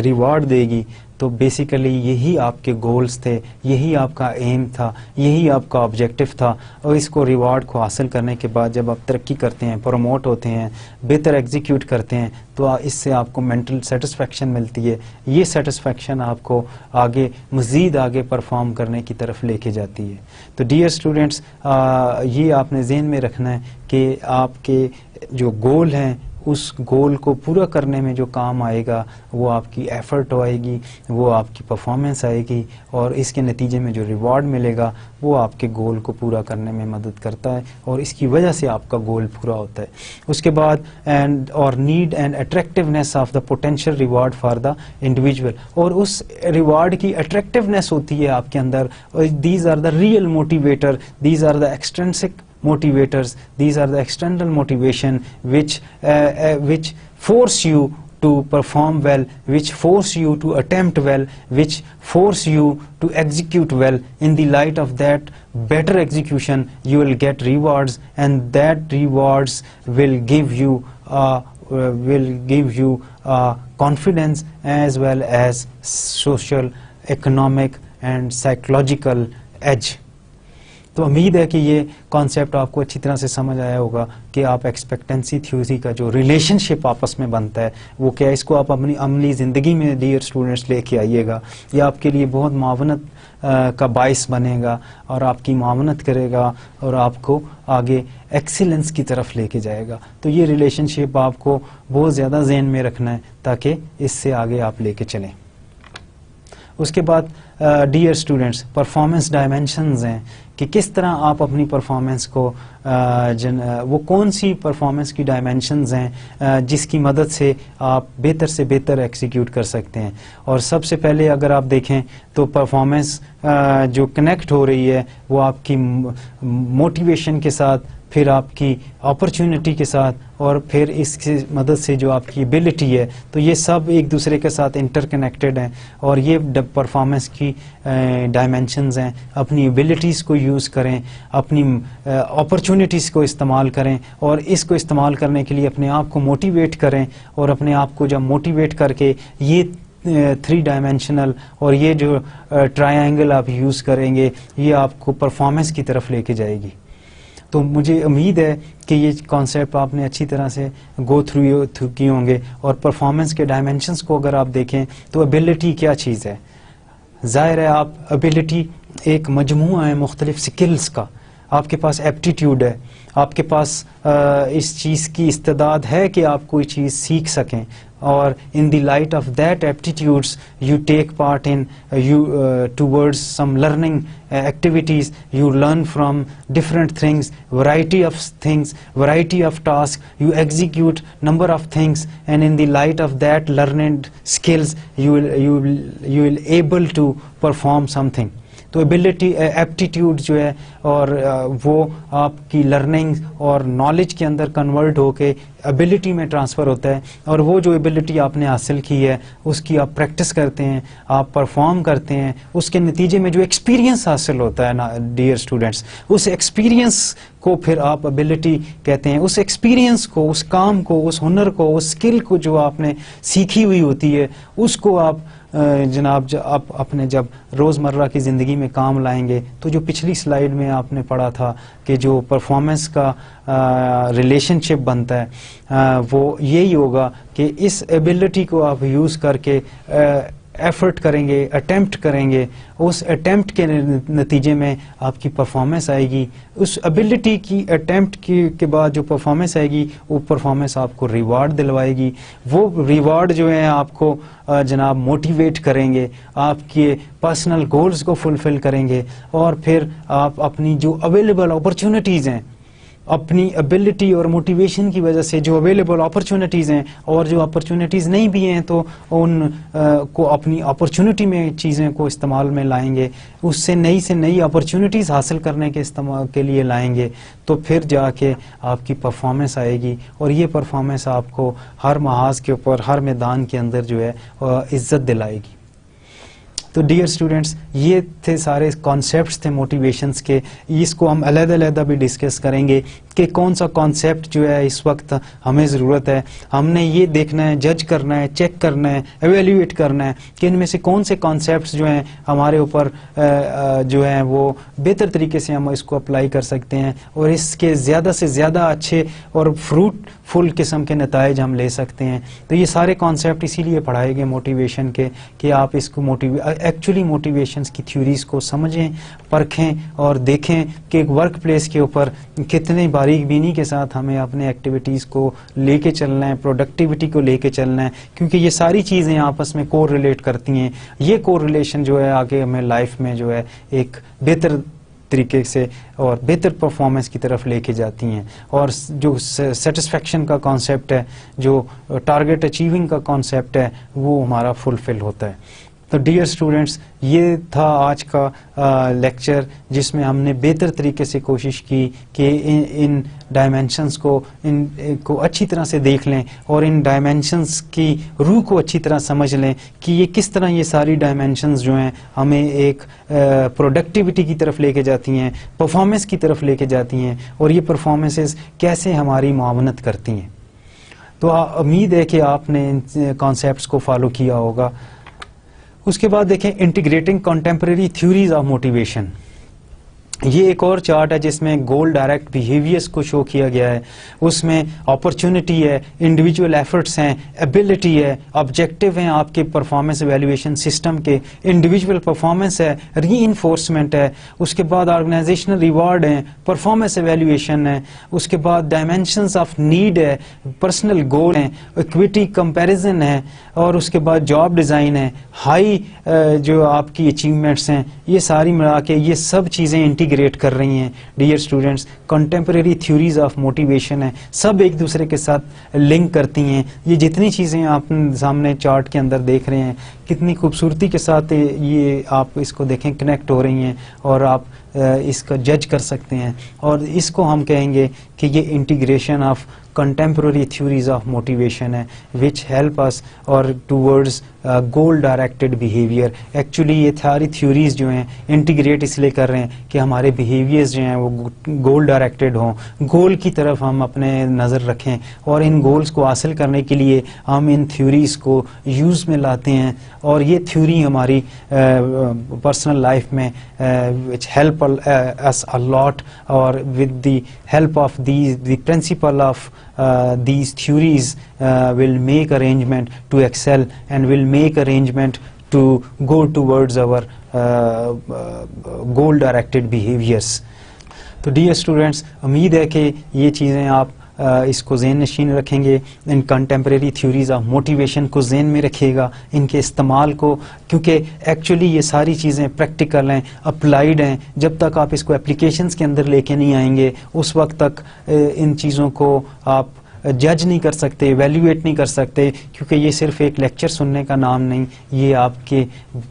ریوارڈ دے گی تو بیسیکلی یہی آپ کے گولز تھے, یہی آپ کا ایم تھا, یہی آپ کا آبجیکٹو تھا. اور اس کو ریوارڈ کو حاصل کرنے کے بعد جب آپ ترقی کرتے ہیں, پروموٹ ہوتے ہیں, بہتر ایگزیکیوٹ کرتے ہیں تو اس سے آپ کو مینٹل سیٹسفیکشن ملتی ہے. یہ سیٹسفیکشن آپ کو آگے مزید آگے پرفارم کرنے کی طرف لے کے جاتی ہے. تو ڈیئر اسٹوڈینٹس, یہ آپ نے ذہن میں رکھنا ہے کہ آپ کے جو گول ہیں اس گول کو پورا کرنے میں جو کام آئے گا وہ آپ کی ایفرٹ آئے گی, وہ آپ کی پرفارمنس آئے گی, اور اس کے نتیجے میں جو ریوارڈ ملے گا وہ آپ کے گول کو پورا کرنے میں مدد کرتا ہے, اور اس کی وجہ سے آپ کا گول پورا ہوتا ہے. اس کے بعد اینڈ اور need and attractiveness of the potential reward for the individual, اور اس ریوارڈ کی اٹریکٹیونیس ہوتی ہے آپ کے اندر. These are the real motivator, these are the extrinsic motivators, these are the external motivation which force you to perform well, which force you to attempt well, which force you to execute well. In the light of that better execution you will get rewards, and that rewards will give you confidence as well as social, economic and psychological edge. تو امید ہے کہ یہ concept آپ کو اچھی طرح سے سمجھ آیا ہوگا کہ آپ ایکسپیکٹنسی تھیوری کا جو ریلیشن شپ آپس میں بنتا ہے وہ کیا, اس کو آپ اپنی عملی زندگی میں ڈیئر اسٹوڈنٹس لے کے آئیے گا. یہ آپ کے لیے بہت معاونت کا باعث بنے گا اور آپ کی معاونت کرے گا اور آپ کو آگے ایکسیلنس کی طرف لے کے جائے گا. تو یہ ریلیشن شپ آپ کو بہت زیادہ ذہن میں رکھنا ہے تاکہ اس سے آگے آپ لے کے چلیں. اس کے بعد ڈیئر اسٹوڈنٹس, پرفارمنس ڈائمینشنز ہیں کہ کس طرح آپ اپنی پرفارمنس کو وہ کون سی پرفارمنس کی ڈائمینشنز ہیں جس کی مدد سے آپ بہتر سے بہتر ایکسیکیوٹ کر سکتے ہیں. اور سب سے پہلے اگر آپ دیکھیں تو پرفارمنس جو کنیکٹ ہو رہی ہے وہ آپ کی موٹیویشن کے ساتھ, پھر آپ کی اپرچونٹی کے ساتھ, اور پھر اس کی مدد سے جو آپ کی ایبلٹی ہے, تو یہ سب ایک دوسرے کے ساتھ انٹر کنیکٹڈ ہیں. اور یہ پرفارمنس کی ڈائمینشنز ہیں. اپنی ایبلٹیز کو یوز کریں, اپنی اپرچونٹیز کو استعمال کریں, اور اس کو استعمال کرنے کے لیے اپنے آپ کو موٹیویٹ کریں, اور اپنے آپ کو جب موٹیویٹ کر کے یہ 3 ڈائمینشنل اور یہ جو ٹرائنگل آپ یوز کریں گے یہ آپ کو پرفارمنس کی طرف لے کے جائے گی. تو مجھے امید ہے کہ یہ کانسیپٹ آپ نے اچھی طرح سے گو تھرو کیے ہوں گے. اور پرفارمنس کے ڈائمینشنس کو اگر آپ دیکھیں تو ایبلٹی کیا چیز ہے. ظاہر ہے آپ ایبلٹی ایک مجموعہ ہے مختلف سکلز کا, آپ کے پاس ایپٹیٹیوڈ ہے, آپ کے پاس اس چیز کی استعداد ہے کہ آپ کوئی چیز سیکھ سکیں, اور in the light of that aptitudes you take part in towards some learning activities, you learn from different things, variety of things, variety of tasks, you execute number of things, and in the light of that learned skills you will able to perform something. تو ability aptitude جو ہے اور وہ آپ کی learning اور knowledge کے اندر convert ہو کے ایبلٹی میں ٹرانسفر ہوتا ہے, اور وہ جو ایبلٹی آپ نے حاصل کی ہے اس کی آپ پریکٹس کرتے ہیں, آپ پرفارم کرتے ہیں, اس کے نتیجے میں جو ایکسپیرینس حاصل ہوتا ہے نا ڈیئر اسٹوڈنٹس, اس ایکسپیرینس کو پھر آپ ایبلٹی کہتے ہیں. اس ایکسپیرینس کو, اس کام کو, اس ہنر کو, اس اسکل کو جو آپ نے سیکھی ہوئی ہوتی ہے اس کو آپ جناب آپ اپنے جب روزمرہ کی زندگی میں کام لائیں گے تو جو پچھلی سلائیڈ میں آپ نے پڑھا تھا کہ جو پرفارمنس کا ریلیشن شپ بنتا ہے وہ یہی ہوگا کہ اس ایبلٹی کو آپ یوز کر کے ایفرٹ کریں گے, اٹیمپٹ کریں گے, اس اٹیمپٹ کے نتیجے میں آپ کی پرفارمنس آئے گی. اس ایبلٹی کی اٹیمپٹ کے بعد جو پرفارمنس آئے گی وہ پرفارمنس آپ کو ریوارڈ دلوائے گی. وہ ریوارڈ جو ہیں آپ کو جناب موٹیویٹ کریں گے, آپ کے پرسنل گولز کو فلفل کریں گے, اور پھر آپ اپنی جو اویلیبل اپرچونٹیز ہیں, اپنی ایبلٹی اور موٹیویشن کی وجہ سے جو اویلیبل اپرچونٹیز ہیں, اور جو اپرچونٹیز نہیں بھی ہیں تو ان کو اپنی اپرچونٹی میں چیزیں کو استعمال میں لائیں گے, اس سے نئی اپرچونٹیز حاصل کرنے کے استعمال کے لیے لائیں گے, تو پھر جا کے آپ کی پرفارمنس آئے گی, اور یہ پرفارمنس آپ کو ہر محاذ کے اوپر, ہر میدان کے اندر جو ہے عزت دلائے گی. تو ڈیئر اسٹوڈینٹس یہ تھے سارے کانسیپٹس تھے موٹیویشنس کے. اس کو ہم علیحدہ بھی ڈسکس کریں گے کہ کون سا کانسیپٹ جو ہے اس وقت ہمیں ضرورت ہے. ہم نے یہ دیکھنا ہے, جج کرنا ہے, چیک کرنا ہے, ایویلیویٹ کرنا ہے کہ ان میں سے کون سے کانسیپٹس جو ہیں ہمارے اوپر جو ہیں وہ بہتر طریقے سے ہم اس کو اپلائی کر سکتے ہیں, اور اس کے زیادہ سے زیادہ اچھے اور فروٹفل قسم کے نتائج ہم لے سکتے ہیں. تو یہ سارے کانسیپٹ اسی لیے پڑھائے گئے موٹیویشن کے کہ آپ اس کو ایکچولی موٹیویشنس کی تھیوریز کو سمجھیں, پرکھیں اور دیکھیں کہ ایک ورک پلیس کے اوپر کتنے باریک بینی کے ساتھ ہمیں اپنے ایکٹیویٹیز کو لے کے چلنا ہے, پروڈکٹیوٹی کو لے کے چلنا ہے, کیونکہ یہ ساری چیزیں آپس میں کو ریلیٹ کرتی ہیں. یہ کو ریلیشن جو ہے آگے ہمیں لائف میں جو ہے ایک بہتر طریقے سے اور بہتر پرفارمنس کی طرف لے کے جاتی ہیں, اور جو سیٹسفیکشن کا کانسیپٹ ہے, جو ٹارگیٹ اچیونگ کا کانسیپٹ ہے, وہ ہمارا فلفل ہوتا ہے. تو ڈیئر اسٹوڈینٹس یہ تھا آج کا لیکچر جس میں ہم نے بہتر طریقے سے کوشش کی کہ ان ڈائمینشنز کو اچھی طرح سے دیکھ لیں, اور ان ڈائمینشنز کی روح کو اچھی طرح سمجھ لیں کہ یہ کس طرح یہ ساری ڈائمینشنز جو ہیں ہمیں ایک پروڈکٹیوٹی کی طرف لے کے جاتی ہیں, پرفارمنس کی طرف لے کے جاتی ہیں, اور یہ پرفارمنسز کیسے ہماری معاونت کرتی ہیں. تو امید ہے کہ آپ نے ان کانسیپٹس کو فالو کیا ہوگا. اس کے بعد دیکھیں integrating contemporary theories of motivation. یہ ایک اور چارٹ ہے جس میں گول ڈائریکٹ بیہیویئرس کو شو کیا گیا ہے. اس میں اپرچونٹی ہے, انڈیویجول ایفرٹس ہیں, ایبلٹی ہے, آبجیکٹو ہیں آپ کے پرفارمنس ایویلویشن سسٹم کے, انڈیویجول پرفارمنس ہے, ری انفورسمنٹ ہے, اس کے بعد آرگنائزیشنل ریوارڈ ہیں, پرفارمنس ایویلویشن ہے, اس کے بعد ڈائمینشنز آف نیڈ ہے, پرسنل گول ہیں, اکویٹی کمپیریزن ہے, اور اس کے بعد جاب ڈیزائن ہے, ہائی جو آپ کی اچیومنٹس ہیں, یہ ساری ملا کے یہ سب چیزیں انٹیگریٹ کر رہی ہیں. Dear students contemporary theories of motivation ہیں, سب ایک دوسرے کے ساتھ لنک کرتی ہیں. یہ جتنی چیزیں آپ سامنے چارٹ کے اندر دیکھ رہے ہیں کتنی خوبصورتی کے ساتھ یہ آپ اس کو دیکھیں کنیکٹ ہو رہی ہیں, اور آپ اس کا جج کر سکتے ہیں, اور اس کو ہم کہیں گے کہ یہ integration of contemporary theories of motivation ہے which help us or towards goal directed behavior. Actually یہ ساری تھیوریز جو ہیں انٹیگریٹ اس لیے کر رہے ہیں کہ ہمارے بیہیویئرز جو ہیں وہ گول ڈائریکٹڈ ہوں, گول کی طرف ہم اپنے نظر رکھیں, اور ان گولز کو حاصل کرنے کے لیے ہم ان تھیوریز کو یوز میں لاتے ہیں. اور یہ تھیوری ہماری پرسنل لائف میں which help us a lot, اور with the help of the principle of these theories will make arrangement to excel and will make arrangement to go towards our goal directed behaviors. تو تو dear students, امید ہے کہ یہ چیزیں آپ اس کو ذہن نشین رکھیں گے. ان کنٹمپریری تھیوریز آف موٹیویشن کو ذہن میں رکھیے گا، ان کے استعمال کو، کیونکہ ایکچولی یہ ساری چیزیں پریکٹیکل ہیں، اپلائیڈ ہیں. جب تک آپ اس کو اپلیکیشنز کے اندر لے کے نہیں آئیں گے اس وقت تک ان چیزوں کو آپ جج نہیں کر سکتے، ایویلیویٹ نہیں کر سکتے، کیونکہ یہ صرف ایک لیکچر سننے کا نام نہیں، یہ آپ کے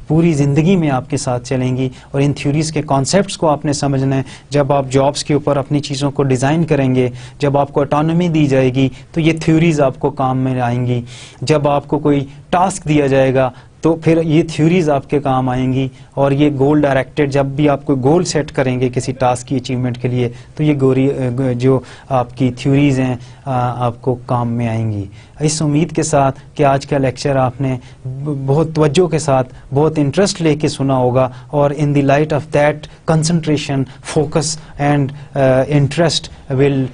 پوری زندگی میں آپ کے ساتھ چلیں گی. اور ان تھیوریز کے کانسیپٹس کو آپ نے سمجھنا ہے. جب آپ جابس کے اوپر اپنی چیزوں کو ڈیزائن کریں گے، جب آپ کو اٹانومی دی جائے گی تو یہ تھیوریز آپ کو کام میں آئیں گی. جب آپ کو کوئی ٹاسک دیا جائے گا تو پھر یہ تھیوریز آپ کے کام آئیں گی. اور یہ گول ڈائریکٹڈ، جب بھی آپ کوئی گول سیٹ کریں گے کسی ٹاسک کی اچیومنٹ کے لیے تو یہ جو آپ کی تھیوریز ہیں آپ کو کام میں آئیں گی. اس امید کے ساتھ کہ آج کا لیکچر آپ نے بہت توجہ کے ساتھ، بہت انٹرسٹ لے کے سنا ہوگا، اور in the light of that concentration, focus and interest will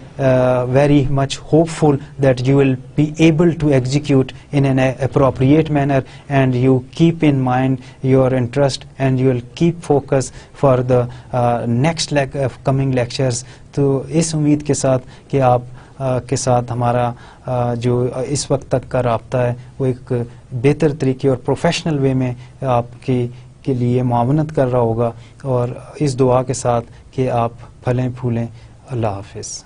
very much hopeful that you will be able to execute in an appropriate manner, and you keep in mind your interest and you will keep focus for the next coming lectures. تو اس امید کے ساتھ کہ آپ کے ساتھ ہمارا جو اس وقت تک کا رابطہ ہے وہ ایک بہتر طریقے اور پروفیشنل وے میں آپ کے لیے معاونت کر رہا ہوگا، اور اس دعا کے ساتھ کہ آپ پھلیں پھولیں. اللہ حافظ.